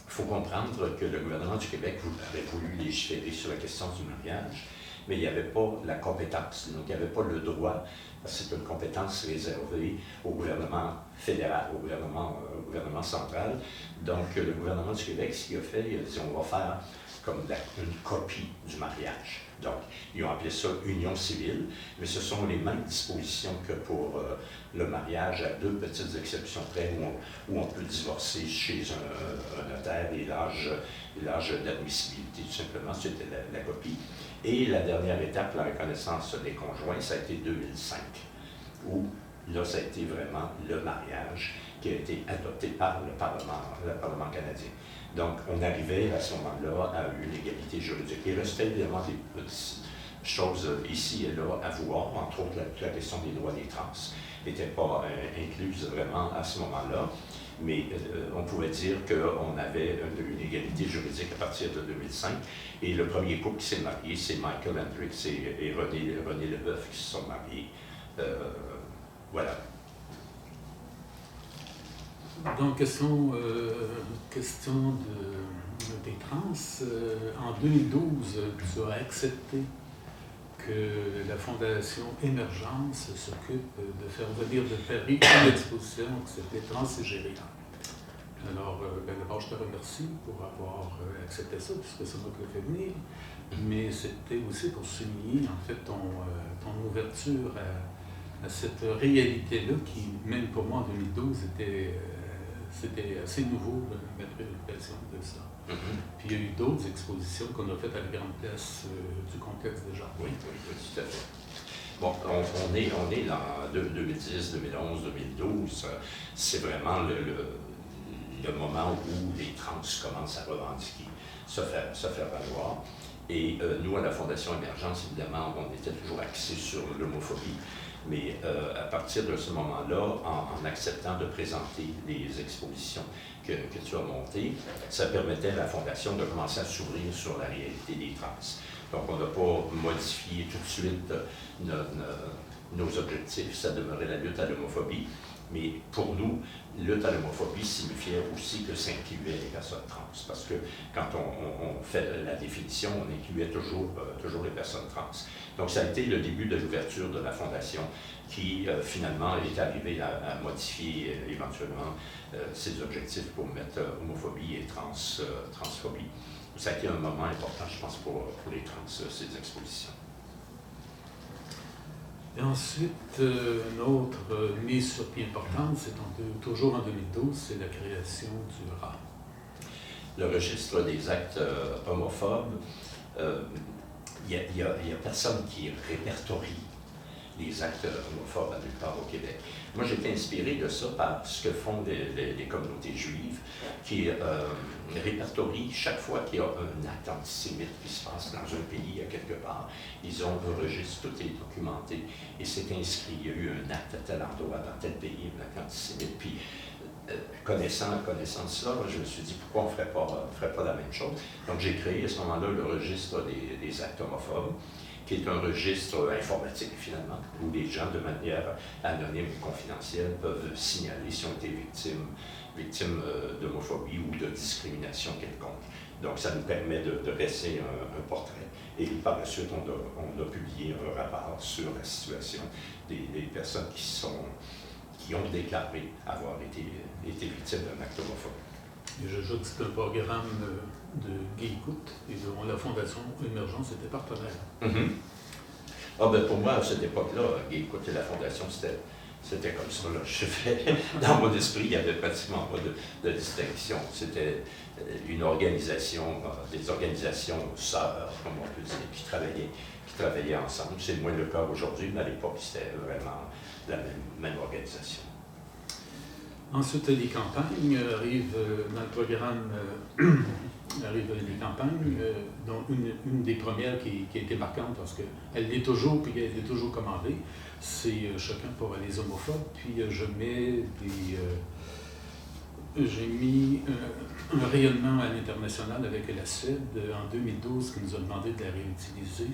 Il faut comprendre que le gouvernement du Québec avait voulu légiférer sur la question du mariage, mais il n'y avait pas la compétence, donc il n'y avait pas le droit, parce que c'est une compétence réservée au gouvernement fédéral, au gouvernement central. Donc le gouvernement du Québec, ce qu'il a fait, il a dit on va faire comme une copie du mariage. Donc, ils ont appelé ça union civile, mais ce sont les mêmes dispositions que pour le mariage, à 2 petites exceptions près, où on peut divorcer chez un notaire et l'âge d'admissibilité, tout simplement, c'était la copie. Et la dernière étape, la reconnaissance des conjoints, ça a été 2005, où là, ça a été vraiment le mariage qui a été adopté par le Parlement canadien. Donc, on arrivait à ce moment-là à une égalité juridique. Il restait évidemment des petites choses ici et là à voir, entre autres la question des droits des trans n'était pas incluse vraiment à ce moment-là, mais on pouvait dire qu'on avait une égalité juridique à partir de 2005. Et le premier couple qui s'est marié, c'est Michael Hendricks et René Leboeuf qui se sont mariés. Voilà. Donc, question des trans. En 2012, tu as accepté que la Fondation Émergence s'occupe de faire venir de Paris une exposition qui s'appelait Transégéria. Alors, d'abord, je te remercie pour avoir accepté ça, puisque c'est moi qui l'ai fait venir. Mais c'était aussi pour souligner, en fait, ton ouverture à cette réalité-là qui, même pour moi, en 2012, c'était assez nouveau, ma préoccupation de ça. Puis il y a eu d'autres expositions qu'on a faites à la Grande Place du complexe de Jardin. Oui, tout à fait. Bon, on est dans 2010, 2011, 2012. C'est vraiment le moment où les trans commencent à revendiquer, se faire valoir. Et nous, à la Fondation Émergence, évidemment, on était toujours axés sur l'homophobie. Mais à partir de ce moment-là, en acceptant de présenter les expositions que tu as montées, ça permettait à la Fondation de commencer à s'ouvrir sur la réalité des trans. Donc, on n'a pas modifié tout de suite nos objectifs, ça demeurait la lutte à l'homophobie. Mais pour nous, lutte à l'homophobie signifiait aussi que ça incluait les personnes trans. Parce que quand on fait la définition, on incluait toujours les personnes trans. Donc ça a été le début de l'ouverture de la Fondation qui finalement est arrivée à modifier éventuellement ses objectifs pour mettre homophobie et transphobie. Ça a été un moment important, je pense, pour les trans, ces expositions. Et ensuite, une autre mise sur pied importante, c'est toujours en 2012, c'est la création du RAH. Le registre des actes homophobes, il n'y a personne qui répertorie les actes homophobes à nulle part au Québec. Moi, j'ai été inspiré de ça par ce que font les communautés juives qui répertorient chaque fois qu'il y a un acte antisémite qui se passe dans un pays à quelque part. Ils ont un registre, tout est documenté et c'est inscrit. Il y a eu un acte à tel endroit, dans tel pays, un acte antisémite. Puis, connaissant cela, je me suis dit pourquoi on ne ferait pas la même chose. Donc, j'ai créé à ce moment-là le registre des actes homophobes, qui est un registre informatique, finalement, où les gens, de manière anonyme et confidentielle, peuvent signaler s'ils ont été victimes d'homophobie ou de discrimination quelconque. Donc, ça nous permet de dresser un portrait. Et par la suite, on a publié un rapport sur la situation des personnes qui ont déclaré avoir été victimes d'un acte homophobe. Et j'ajoute que c'est un programme de Guy Coute et dont la Fondation Émergence était partenaire. Ah ben pour moi, à cette époque-là, écoutez, la Fondation, c'était comme ça. Là. Je fais, dans mon esprit, il n'y avait pratiquement pas de distinction. C'était une organisation, des organisations sœurs, comme on peut dire, qui travaillaient ensemble. C'est moins le cas aujourd'hui, mais à l'époque, c'était vraiment la même organisation. Ensuite, les campagnes arrivent dans le programme, arrivent les campagnes, dont une des premières qui a été marquante parce qu'elle l'est toujours, puis elle est toujours commandée, c'est Chacun pour les homophobes. Puis j'ai mis un rayonnement à l'international avec la Suède en 2012 qui nous a demandé de la réutiliser.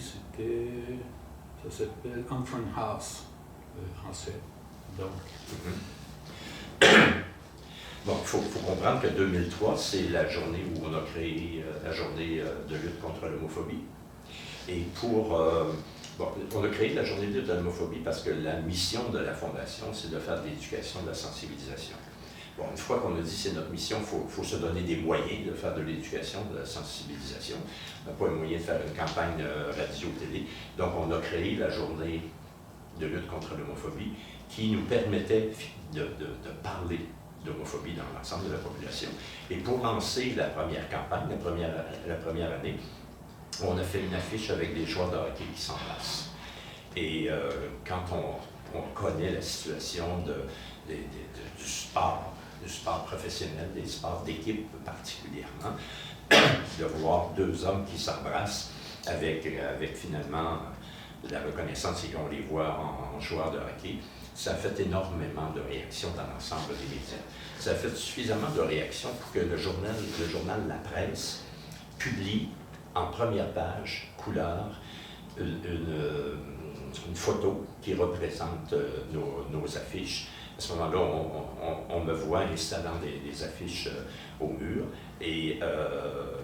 Ça s'appelle Enfant House en Suède. Donc. Bon, il faut comprendre que 2003, c'est la journée où on a créé la journée de lutte contre l'homophobie. Et on a créé la journée de lutte contre l'homophobie parce que la mission de la Fondation, c'est de faire de l'éducation, de la sensibilisation. Bon, une fois qu'on a dit c'est notre mission, il faut se donner des moyens de faire de l'éducation, de la sensibilisation. On n'a pas les moyens de faire une campagne radio-télé. Donc, on a créé la journée de lutte contre l'homophobie qui nous permettait de parler d'homophobie dans l'ensemble de la population. Et pour lancer la première campagne, la première année, on a fait une affiche avec des joueurs de hockey qui s'embrassent. Et quand on connaît la situation du sport professionnel, des sports d'équipe particulièrement, de voir deux hommes qui s'embrassent avec finalement la reconnaissance et qu'on les voit en joueurs de hockey, ça a fait énormément de réactions dans l'ensemble des médias. Ça a fait suffisamment de réactions pour que le journal La Presse publie en première page, couleur, une photo qui représente nos affiches. À ce moment-là, on me voit installant des affiches au mur et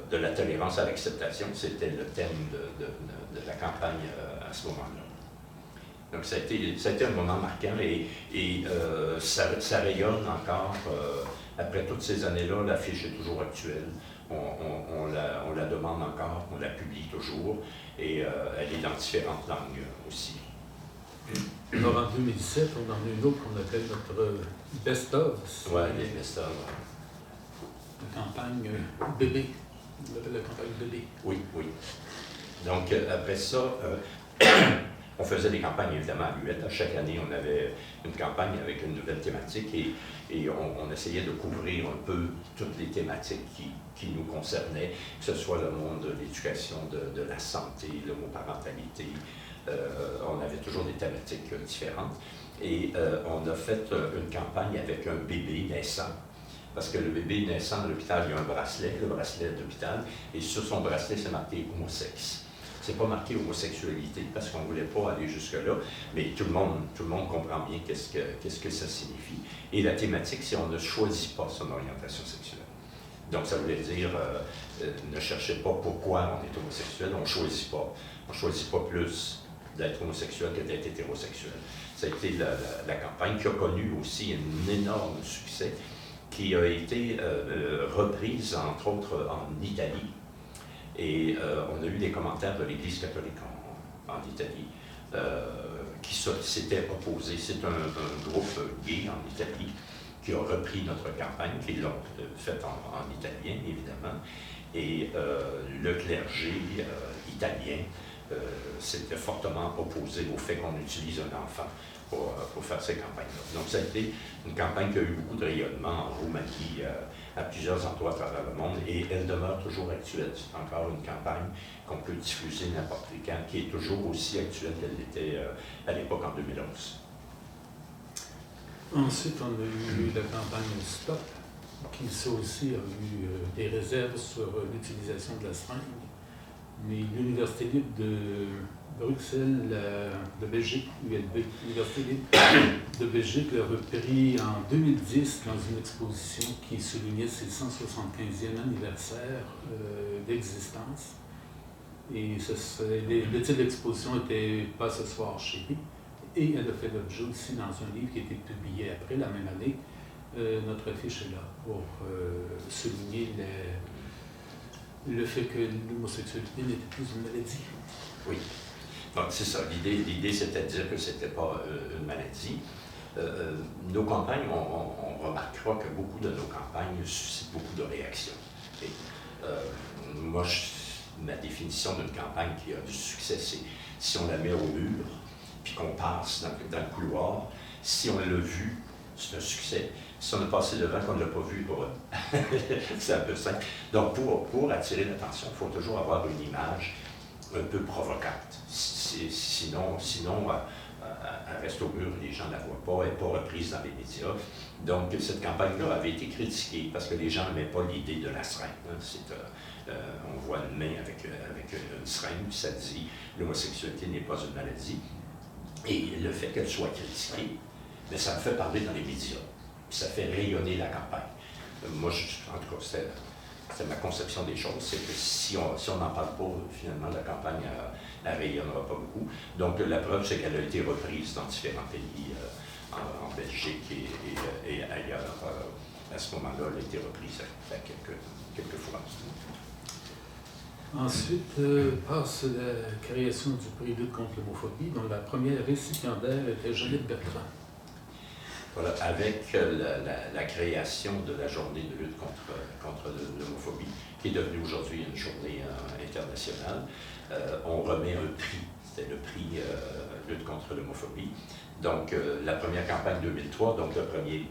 de la tolérance à l'acceptation, c'était le thème de la campagne à ce moment-là. Donc ça a été un moment marquant et ça rayonne encore. Après toutes ces années-là, l'affiche est toujours actuelle. On la demande encore, on la publie toujours et elle est dans différentes langues aussi. Alors en 2017, on en a une autre qu'on appelle notre best-of. Oui, les best-of. La campagne bébé. On appelle la campagne bébé. Oui. Donc après ça, on faisait des campagnes évidemment à muette. À chaque année, on avait une campagne avec une nouvelle thématique et on essayait de couvrir un peu toutes les thématiques qui nous concernaient, que ce soit le monde de l'éducation, de la santé, l'homoparentalité. On avait toujours des thématiques différentes. Et on a fait une campagne avec un bébé naissant. Parce que le bébé naissant à l'hôpital, il y a un bracelet, le bracelet d'hôpital, et sur son bracelet, c'est marqué homosexe. C'est pas marqué homosexualité parce qu'on ne voulait pas aller jusque-là, mais tout le monde comprend bien qu'est-ce que ça signifie. Et la thématique, c'est on ne choisit pas son orientation sexuelle. Donc ça voulait dire, ne cherchez pas pourquoi on est homosexuel, on ne choisit pas. On ne choisit pas plus d'être homosexuel que d'être hétérosexuel. Ça a été la campagne qui a connu aussi un énorme succès, qui a été reprise, entre autres, en Italie. Et on a eu des commentaires de l'Église catholique en Italie qui s'étaient opposés. C'est un groupe gay en Italie qui a repris notre campagne, qui l'ont faite en italien, évidemment. Et le clergé italien s'était fortement opposé au fait qu'on utilise un enfant pour faire ces campagnes-là. Donc ça a été une campagne qui a eu beaucoup de rayonnement en Roumanie, à plusieurs endroits à travers le monde, et elle demeure toujours actuelle. C'est encore une campagne qu'on peut diffuser n'importe quand, qui est toujours aussi actuelle qu'elle l'était à l'époque en 2011. Ensuite, on a eu la campagne Stop, qui ça aussi a eu des réserves sur l'utilisation de la seringue. Mais l'Université libre de Bruxelles, de Belgique, ULB, l'Université libre de Belgique l'a repris en 2010 dans une exposition qui soulignait ses 175e anniversaire d'existence. Et le titre de l'exposition était « Pas ce soir, chérie ». Et elle a fait l'objet aussi dans un livre qui a été publié après, la même année. Notre affiche est là pour souligner le fait que l'homosexualité n'était plus une maladie. Oui. Donc, c'est ça. L'idée, c'était de dire que ce n'était pas une maladie. Nos campagnes, on remarquera que beaucoup de nos campagnes suscitent beaucoup de réactions. Et, moi, ma définition d'une campagne qui a du succès, c'est si on la met au mur, puis qu'on passe dans le couloir, si on l'a vu, c'est un succès. Si on a passé devant, qu'on ne l'a pas vu, c'est un peu simple. Donc, pour attirer l'attention, il faut toujours avoir une image un peu provocante. Sinon elle reste au mur, les gens ne la voient pas, elle n'est pas reprise dans les médias. Donc, cette campagne-là avait été critiquée parce que les gens n'aimaient pas l'idée de la seringue. Hein. On voit une main avec une seringue, puis ça dit « l'homosexualité n'est pas une maladie ». Et le fait qu'elle soit critiquée, mais ça me fait parler dans les médias, puis ça fait rayonner la campagne. Moi, en tout cas, c'est ma conception des choses, c'est que si on n'en parle pas, finalement, la campagne ne rayonnera pas beaucoup. Donc, la preuve, c'est qu'elle a été reprise dans différents pays, en Belgique et ailleurs. À ce moment-là, elle a été reprise à quelques fois. Ensuite, passe la création du prix lutte contre l'homophobie, dont la première récipiendaire était Jeannette Bertrand. Voilà, avec la création de la journée de lutte contre l'homophobie, qui est devenue aujourd'hui une journée internationale, on remet un prix. C'était le prix lutte contre l'homophobie. Donc, la première campagne 2003, donc le premier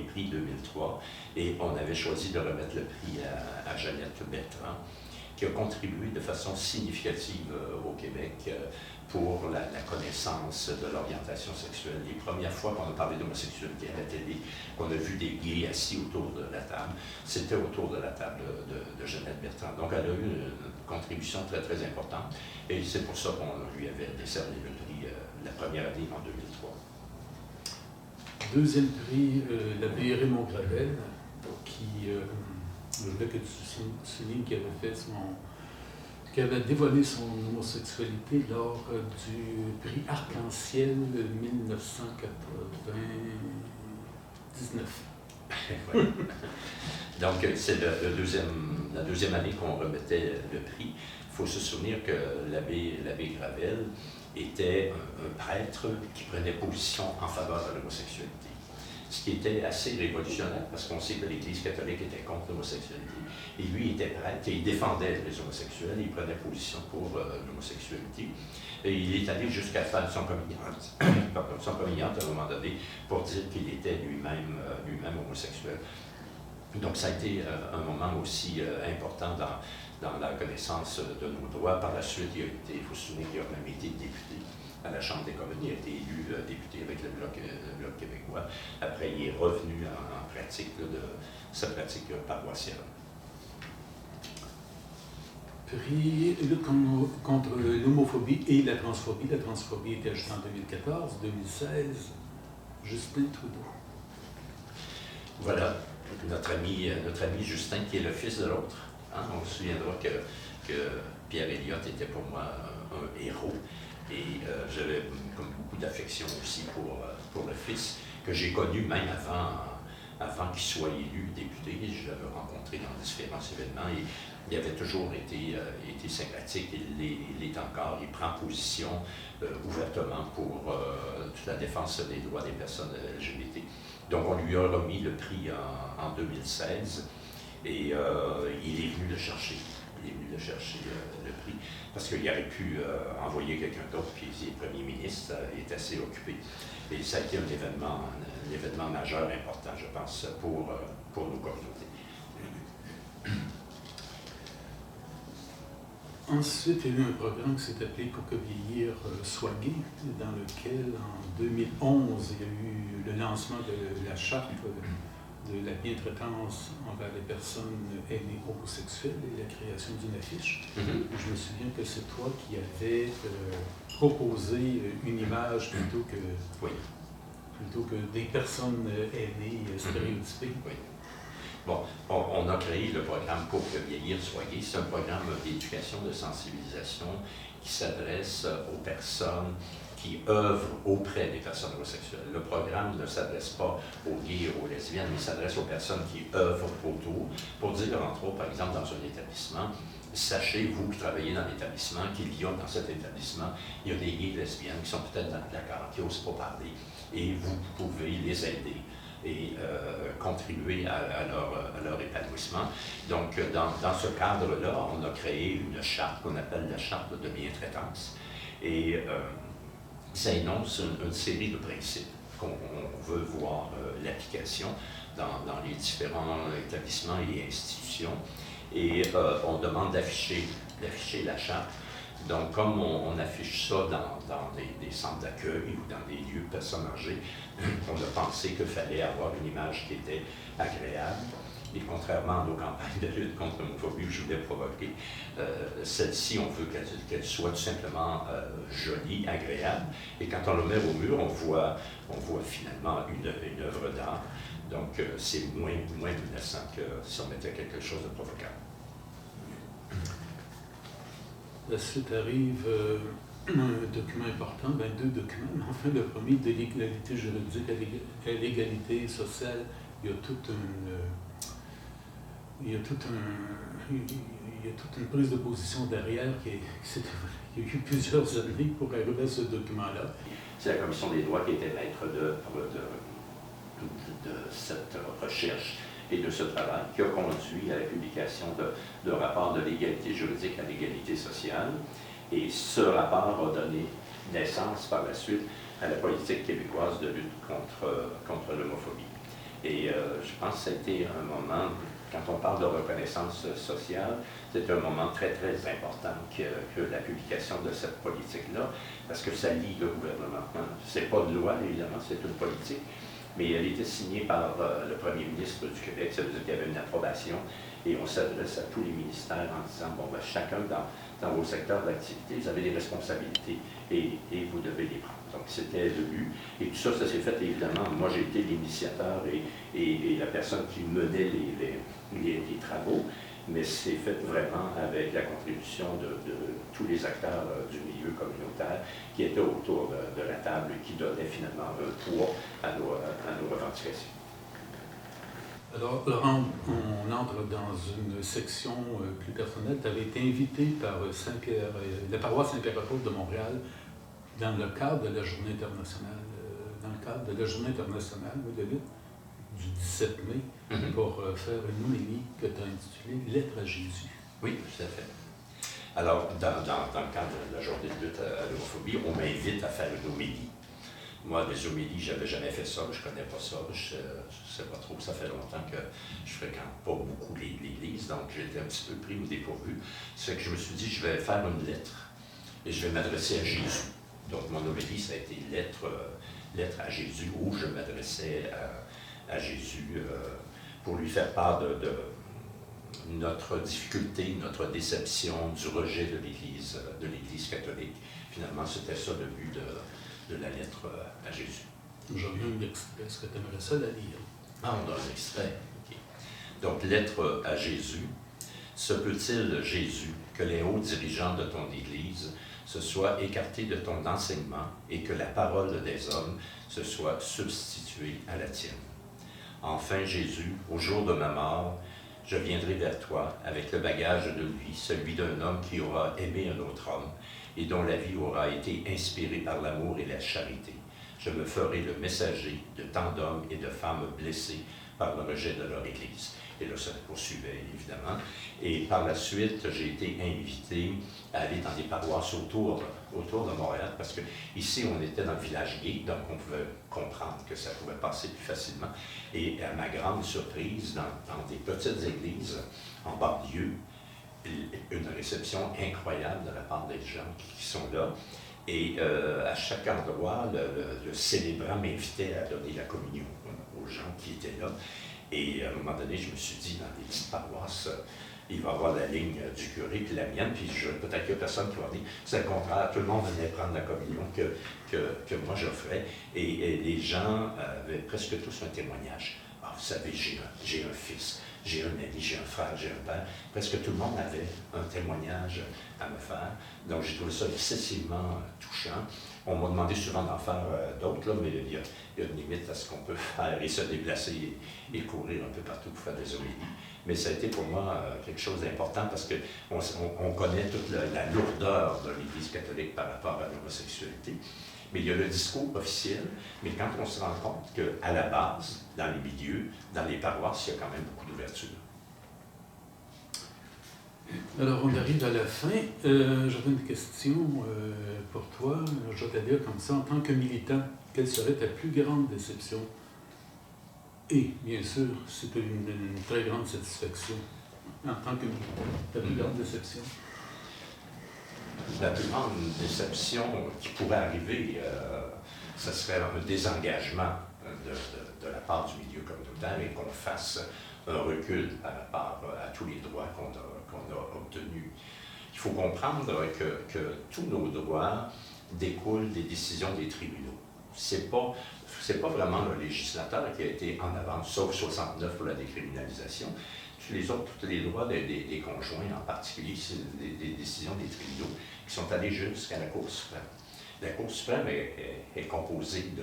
prix 2003, et on avait choisi de remettre le prix à Jeannette Bertrand, qui a contribué de façon significative au Québec pour la connaissance de l'orientation sexuelle. Les premières fois qu'on a parlé d'homosexualité à la télé, qu'on a vu des gays assis autour de la table, c'était autour de la table de Jeannette Bertrand. Donc, elle a eu une contribution très, très importante, et c'est pour ça qu'on lui avait décerné le prix la première année en 2003. Deuxième prix, l'abbé Raymond Gravel, qui... je voulais que tu soulignes qu'il avait dévoilé son homosexualité lors du prix Arc-en-Ciel 1999. Ouais. Donc, c'est la deuxième année qu'on remettait le prix. Il faut se souvenir que l'abbé Gravel était un prêtre qui prenait position en faveur de l'homosexualité. Ce qui était assez révolutionnaire, parce qu'on sait que l'Église catholique était contre l'homosexualité. Et lui, il était prêtre et il défendait les homosexuels, il prenait position pour l'homosexualité. Et il est allé jusqu'à faire son coming out à un moment donné pour dire qu'il était lui-même homosexuel. Donc ça a été un moment aussi important dans la connaissance de nos droits. Par la suite, il faut se souvenir qu'il a même été député à la Chambre des communes. Il a été élu député avec le Bloc québécois. Après, il est revenu en pratique de sa pratique paroissiale. Prix lutte contre l'homophobie et la transphobie. La transphobie était ajoutée en 2014, 2016. Justin Trudeau. Voilà, notre ami Justin, qui est le fils de l'autre. Hein? On se souviendra que Pierre Elliott était pour moi un héros. Et j'avais comme beaucoup d'affection aussi pour le fils, que j'ai connu même avant qu'il soit élu député. Je l'avais rencontré dans différents événements et il avait toujours été sympathique, il l'est encore. Il prend position ouvertement pour toute la défense des droits des personnes LGBT. Donc on lui a remis le prix en 2016 et il est venu le chercher. Il est venu le chercher, le prix, parce qu'il aurait pu envoyer quelqu'un d'autre, puis le premier ministre est assez occupé. Et ça a été un événement majeur, important, je pense, pour nos communautés. Ensuite, il y a eu un programme qui s'est appelé Pour que vieillir soit gay, dans lequel, en 2011, il y a eu le lancement de la charte de la bientraitance envers les personnes aînées homosexuelles et la création d'une affiche. Je me souviens que c'est toi qui avais proposé une image plutôt que des personnes aînées stéréotypées. Oui. Bon, on a créé le programme Pour que vieillir soit gay. C'est un programme d'éducation, de sensibilisation qui s'adresse aux personnes qui œuvrent auprès des personnes homosexuelles. Le programme ne s'adresse pas aux gays et aux lesbiennes, mais s'adresse aux personnes qui œuvrent autour, pour dire, entre autres, par exemple, dans un établissement, sachez, vous qui travaillez dans l'établissement, qu'il y a dans cet établissement, il y a des gays et lesbiennes qui sont peut-être dans le placard, qui n'osent pas parler, et vous pouvez les aider et contribuer à leur épanouissement. Donc, dans ce cadre-là, on a créé une charte qu'on appelle la charte de bientraitance, et ça énonce une série de principes qu'on veut voir l'application dans les différents établissements et institutions. Et on demande d'afficher la charte. Donc, comme on affiche ça dans des centres d'accueil ou dans des lieux de personnes âgées, on a pensé qu'il fallait avoir une image qui était agréable. Et contrairement à nos campagnes de lutte contre l'homophobie que je voulais provoquer, celle-ci, on veut qu'elle soit tout simplement jolie, agréable. Et quand on le met au mur, on voit finalement une œuvre d'art. Donc, c'est moins menaçant que si on mettait quelque chose de provocant. La suite arrive un document important, deux documents, mais enfin le premier, de l'égalité juridique à l'égalité sociale, il y a toute une prise de position derrière il y a eu plusieurs années pour arriver à ce document-là. C'est la Commission des droits qui était maître de cette recherche et de ce travail qui a conduit à la publication de rapport de l'égalité juridique à l'égalité sociale. Et ce rapport a donné naissance par la suite à la politique québécoise de lutte contre l'homophobie. Et je pense que ça a été un moment, quand on parle de reconnaissance sociale, c'est un moment très, très important que la publication de cette politique-là, parce que ça lie le gouvernement. C'est pas de loi, évidemment, c'est une politique, mais elle était signée par le premier ministre du Québec, ça veut dire qu'il y avait une approbation, et on s'adresse à tous les ministères en disant, bon, ben, chacun dans vos secteurs d'activité, vous avez des responsabilités, et vous devez les prendre. Donc, c'était le but. Et tout ça, ça s'est fait, évidemment, moi j'ai été l'initiateur et la personne qui menait les travaux, mais c'est fait vraiment avec la contribution de tous les acteurs du milieu communautaire qui étaient autour de la table et qui donnaient finalement un poids à nos revendications. Alors, Laurent, on entre dans une section plus personnelle. Tu avais été invité par Saint-Pierre, la paroisse Saint-Pierre-Apôtre de Montréal dans le cadre de la Journée internationale, de lutte du 17 mai, pour faire une homélie que tu as intitulée « Lettre à Jésus ». Oui, tout à fait. Alors, dans le cadre de la Journée de lutte à l'homophobie, on m'invite à faire une homélie. Moi, des homélies, je n'avais jamais fait ça, je ne connais pas ça, je ne sais pas trop, ça fait longtemps que je ne fréquente pas beaucoup l'Église, donc j'étais un petit peu pris au dépourvu. C'est que je me suis dit, je vais faire une lettre et je vais m'adresser à Jésus. Donc, mon homélie, ça a été lettre à Jésus, où je m'adressais à Jésus pour lui faire part de notre difficulté, notre déception, du rejet de l'Église catholique. Finalement, c'était ça le but de la lettre à Jésus. J'en ai un extrait, est-ce que tu aimerais ça la lire? Ah, on a un extrait. Okay. Donc, lettre à Jésus. Se peut-il, Jésus, que les hauts dirigeants de ton Église se soient écartés de ton enseignement et que la parole des hommes se soit substituée à la tienne? Enfin, Jésus, au jour de ma mort, je viendrai vers toi avec le bagage de lui, celui d'un homme qui aura aimé un autre homme et dont la vie aura été inspirée par l'amour et la charité. Je me ferai le messager de tant d'hommes et de femmes blessés par le rejet de leur Église. Et là, ça poursuivait, évidemment. Et par la suite, j'ai été invité à aller dans des paroisses autour de Montréal, parce que ici, on était dans le village gay, donc on pouvait comprendre que ça pouvait passer plus facilement. Et à ma grande surprise, dans des petites églises en banlieue, une réception incroyable de la part des gens qui sont là. Et à chaque endroit, le célébrant m'invitait à donner la communion aux gens qui étaient là. Et à un moment donné, je me suis dit, dans des petites paroisses, il va y avoir la ligne du curé puis la mienne, puis peut-être qu'il y a personne qui va dire, c'est le contraire, tout le monde venait prendre la communion que moi j'offrais. Et les gens avaient presque tous un témoignage. Ah, vous savez, j'ai un fils, j'ai un ami, j'ai un frère, j'ai un père. Presque tout le monde avait un témoignage à me faire. Donc j'ai trouvé ça excessivement touchant. On m'a demandé souvent d'en faire d'autres, là, mais il y a une limite à ce qu'on peut faire et se déplacer et courir un peu partout pour faire des homélies. Mais ça a été pour moi quelque chose d'important parce qu'on connaît toute la lourdeur de l'Église catholique par rapport à l'homosexualité. Mais il y a le discours officiel, mais quand on se rend compte qu'à la base, dans les milieux, dans les paroisses, il y a quand même beaucoup d'ouverture. Alors, on arrive à la fin. J'avais une question pour toi. Je vais te dire comme ça, en tant que militant, quelle serait ta plus grande déception? Et, bien sûr, c'est une très grande satisfaction. En tant que militant, ta plus grande déception? La plus grande déception qui pourrait arriver, ce serait un désengagement de la part du milieu communautaire et qu'on fasse un recul par rapport à tous les droits qu'on a obtenus. Il faut comprendre que tous nos droits découlent des décisions des tribunaux. C'est pas vraiment le législateur qui a été en avance, sauf 69 pour la décriminalisation. Tous les droits des conjoints, en particulier, c'est des décisions des tribunaux qui sont allées jusqu'à la Cour suprême. La Cour suprême est composée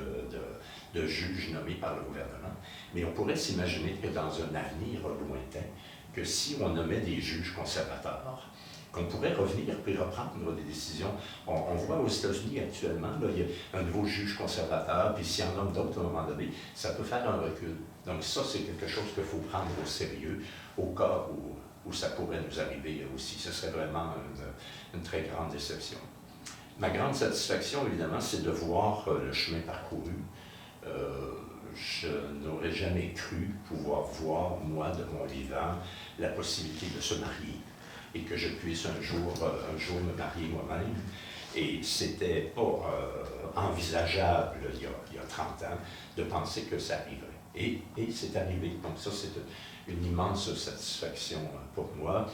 de juges nommés par le gouvernement, mais on pourrait s'imaginer que dans un avenir lointain, que si on nommait des juges conservateurs, qu'on pourrait revenir puis reprendre des décisions. On voit aux États-Unis actuellement, là, il y a un nouveau juge conservateur, puis s'il y en a d'autres à un moment donné, ça peut faire un recul. Donc ça, c'est quelque chose qu'il faut prendre au sérieux, au cas où ça pourrait nous arriver aussi. Ce serait vraiment une très grande déception. Ma grande satisfaction, évidemment, c'est de voir le chemin parcouru. Je n'aurais jamais cru pouvoir voir, moi, de mon vivant, la possibilité de se marier et que je puisse un jour me marier moi-même. Et c'était pas envisageable, il y a 30 ans, de penser que ça arriverait. Et c'est arrivé. Donc ça, c'est une immense satisfaction pour moi.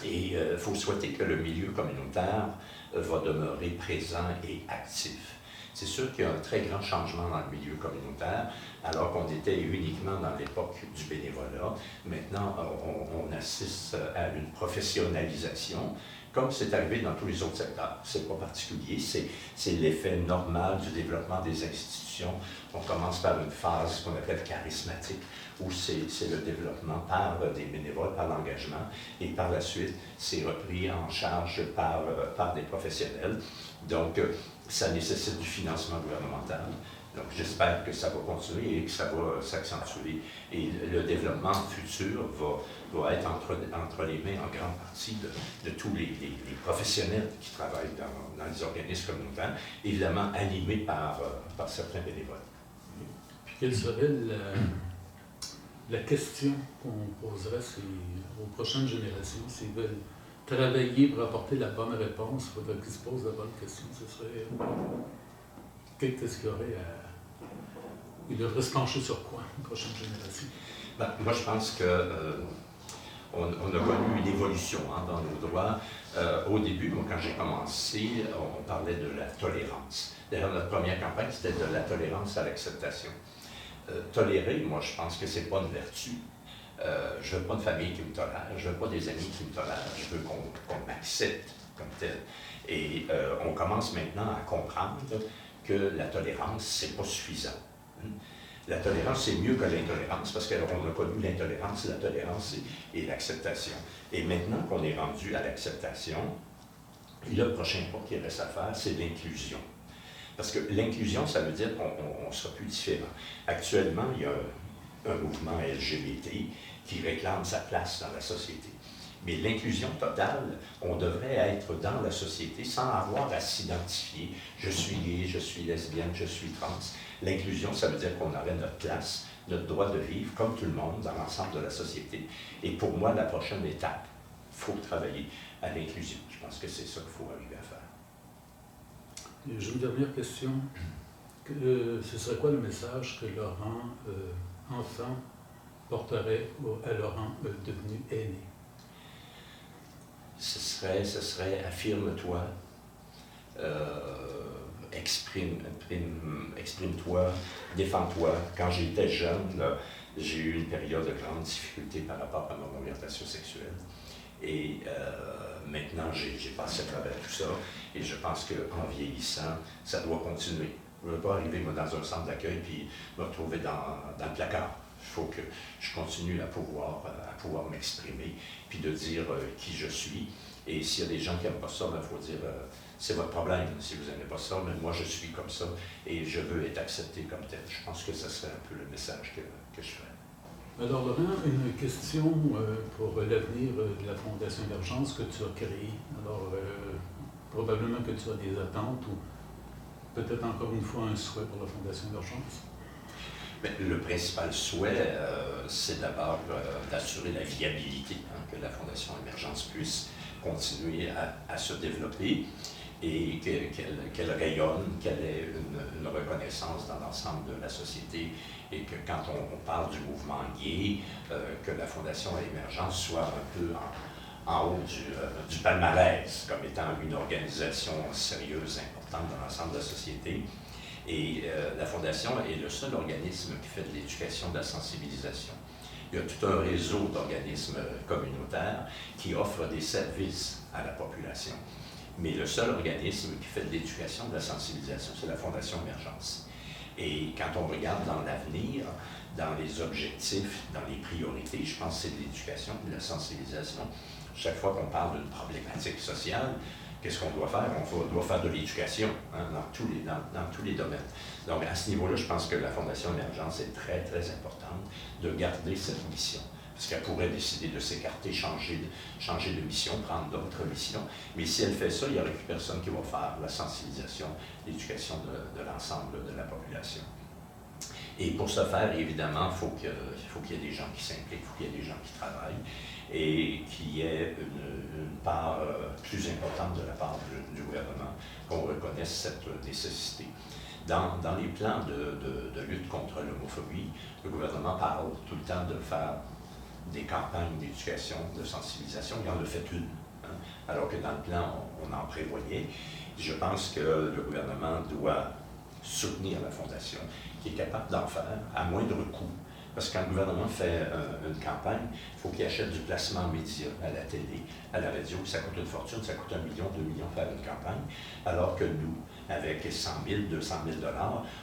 Et il faut souhaiter que le milieu communautaire va demeurer présent et actif. C'est sûr qu'il y a un très grand changement dans le milieu communautaire, alors qu'on était uniquement dans l'époque du bénévolat. Maintenant, on assiste à une professionnalisation, comme c'est arrivé dans tous les autres secteurs. C'est pas particulier, c'est l'effet normal du développement des institutions. On commence par une phase qu'on appelle charismatique, où c'est le développement par des bénévoles, par l'engagement, et par la suite, c'est repris en charge par des professionnels. Donc, ça nécessite du financement gouvernemental. Donc, j'espère que ça va continuer et que ça va s'accentuer. Et le développement futur va être entre les mains, en grande partie, de tous les professionnels qui travaillent dans les organismes communautaires, évidemment animés par certains bénévoles. Puis, quelle serait la question qu'on poserait aux prochaines générations s'ils veulent travailler pour apporter la bonne réponse? Il faudrait qu'ils se posent la bonne question. Ce serait qu'est-ce qu'il y aurait à... Il devrait se pencher sur quoi, une prochaine génération? Moi, je pense qu'on a connu une évolution dans nos droits. Au début, moi, quand j'ai commencé, on parlait de la tolérance. D'ailleurs, notre première campagne, c'était de la tolérance à l'acceptation. Tolérer, moi, je pense que c'est pas une vertu. Je veux pas de famille qui me tolère, je veux pas des amis qui me tolèrent, je veux qu'on m'accepte comme tel. Et on commence maintenant à comprendre que la tolérance, c'est pas suffisant. La tolérance, c'est mieux que l'intolérance, parce qu'on a connu l'intolérance, la tolérance et l'acceptation. Et maintenant qu'on est rendu à l'acceptation, le prochain pas qu'il reste à faire, c'est l'inclusion. Parce que l'inclusion, ça veut dire qu'on ne sera plus différent. Actuellement, il y a un mouvement LGBT qui réclame sa place dans la société. Mais l'inclusion totale, on devrait être dans la société sans avoir à s'identifier. Je suis gay, je suis lesbienne, je suis trans. L'inclusion, ça veut dire qu'on aurait notre place, notre droit de vivre comme tout le monde dans l'ensemble de la société. Et pour moi, la prochaine étape, il faut travailler à l'inclusion. Je pense que c'est ça qu'il faut arriver à faire. J'ai une dernière question. Ce serait quoi le message que Laurent, enfant, porterait à Laurent devenu aîné? Ce serait affirme-toi, exprime-toi, défends-toi. Quand j'étais jeune, j'ai eu une période de grande difficulté par rapport à mon orientation sexuelle. Et maintenant, j'ai passé à travers tout ça et je pense qu'en vieillissant, ça doit continuer. Je ne veux pas arriver moi, dans un centre d'accueil puis me retrouver dans le placard. Il faut que je continue à pouvoir m'exprimer puis de dire qui je suis. Et s'il y a des gens qui n'aiment pas ça, il faut dire c'est votre problème si vous n'aimez pas ça, mais moi je suis comme ça et je veux être accepté comme tel. Je pense que ce serait un peu le message que je ferais. Alors Laurent, une question pour l'avenir de la Fondation Émergence que tu as créée. Alors probablement que tu as des attentes ou peut-être encore une fois un souhait pour la Fondation Émergence? Mais le principal souhait, c'est d'abord d'assurer la viabilité, que la Fondation Émergence puisse continuer à se développer et qu'elle rayonne, qu'elle ait une reconnaissance dans l'ensemble de la société et que quand on parle du mouvement gay, que la Fondation Émergence soit un peu en haut du palmarès comme étant une organisation sérieuse, importante dans l'ensemble de la société. Et la Fondation est le seul organisme qui fait de l'éducation, de la sensibilisation. Il y a tout un réseau d'organismes communautaires qui offrent des services à la population. Mais le seul organisme qui fait de l'éducation, de la sensibilisation, c'est la Fondation Émergence. Et quand on regarde dans l'avenir, dans les objectifs, dans les priorités, je pense que c'est de l'éducation, de la sensibilisation. Chaque fois qu'on parle d'une problématique sociale, qu'est-ce qu'on doit faire? On doit faire de l'éducation dans tous les domaines. Donc, à ce niveau-là, je pense que la Fondation Émergence est très, très importante de garder cette mission. Parce qu'elle pourrait décider de s'écarter, changer de mission, prendre d'autres missions. Mais si elle fait ça, il n'y aurait plus personne qui va faire la sensibilisation, l'éducation de l'ensemble de la population. Et pour ce faire, évidemment, il faut qu'il y ait des gens qui s'impliquent, il faut qu'il y ait des gens qui travaillent et qu'il y ait une part plus importante de la part du gouvernement, qu'on reconnaisse cette nécessité. Dans les plans de lutte contre l'homophobie, le gouvernement parle tout le temps de faire des campagnes d'éducation, de sensibilisation. Il en a fait une, alors que dans le plan, on en prévoyait. Je pense que le gouvernement doit soutenir la Fondation, qui est capable d'en faire à moindre coût. Parce que quand le gouvernement fait une campagne, il faut qu'il achète du placement média à la télé, à la radio. Ça coûte une fortune, ça coûte 1 million, 2 millions faire une campagne. Alors que nous, avec 100 000, 200 000 $,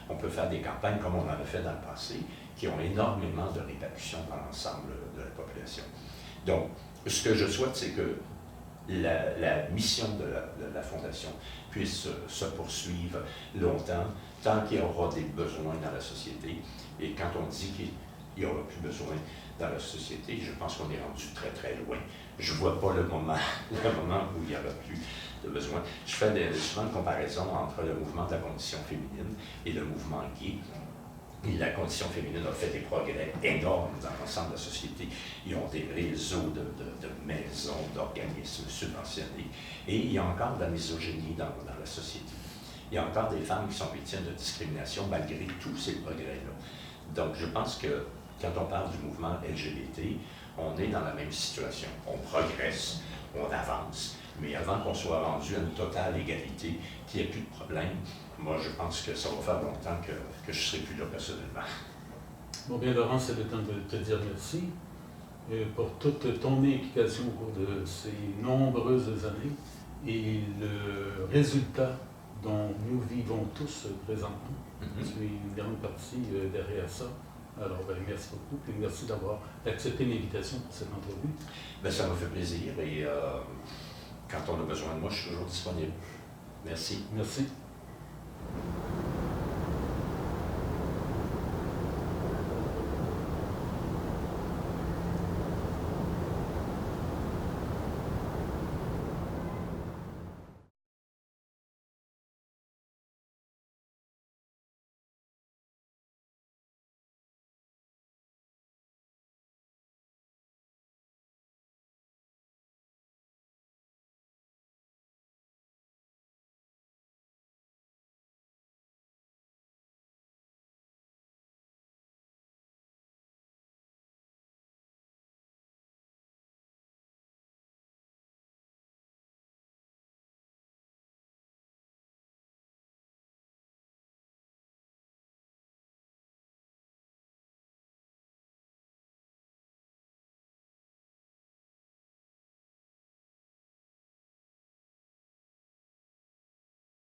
on peut faire des campagnes comme on en a fait dans le passé, qui ont énormément de répercussions dans l'ensemble de la population. Donc, ce que je souhaite, c'est que la mission de la Fondation puisse se poursuivre longtemps, tant qu'il y aura des besoins dans la société. Et quand on dit qu'il n'y aura plus besoin dans la société, je pense qu'on est rendu très, très loin. Je ne vois pas le moment où il n'y aura plus de besoin. Je fais souvent une comparaison entre le mouvement de la condition féminine et le mouvement gay. Et la condition féminine a fait des progrès énormes dans l'ensemble de la société. Ils ont des réseaux de maisons, d'organismes subventionnés. Et il y a encore de la misogynie dans la société. Il y a encore des femmes qui sont victimes de discrimination malgré tous ces progrès-là. Donc, je pense que quand on parle du mouvement LGBT, on est dans la même situation. On progresse, on avance, mais avant qu'on soit rendu à une totale égalité, qu'il n'y ait plus de problème, moi, je pense que ça va faire longtemps que je ne serai plus là personnellement. Bon, bien, Laurent, c'est le temps de te dire merci pour toute ton implication au cours de ces nombreuses années et le résultat dont nous vivons tous présentement. Tu es une grande partie derrière ça. Alors, ben, merci beaucoup et merci d'avoir accepté l'invitation pour cette entrevue. Ben, ça m'a fait plaisir et quand on a besoin de moi, je suis toujours disponible. Merci. Merci.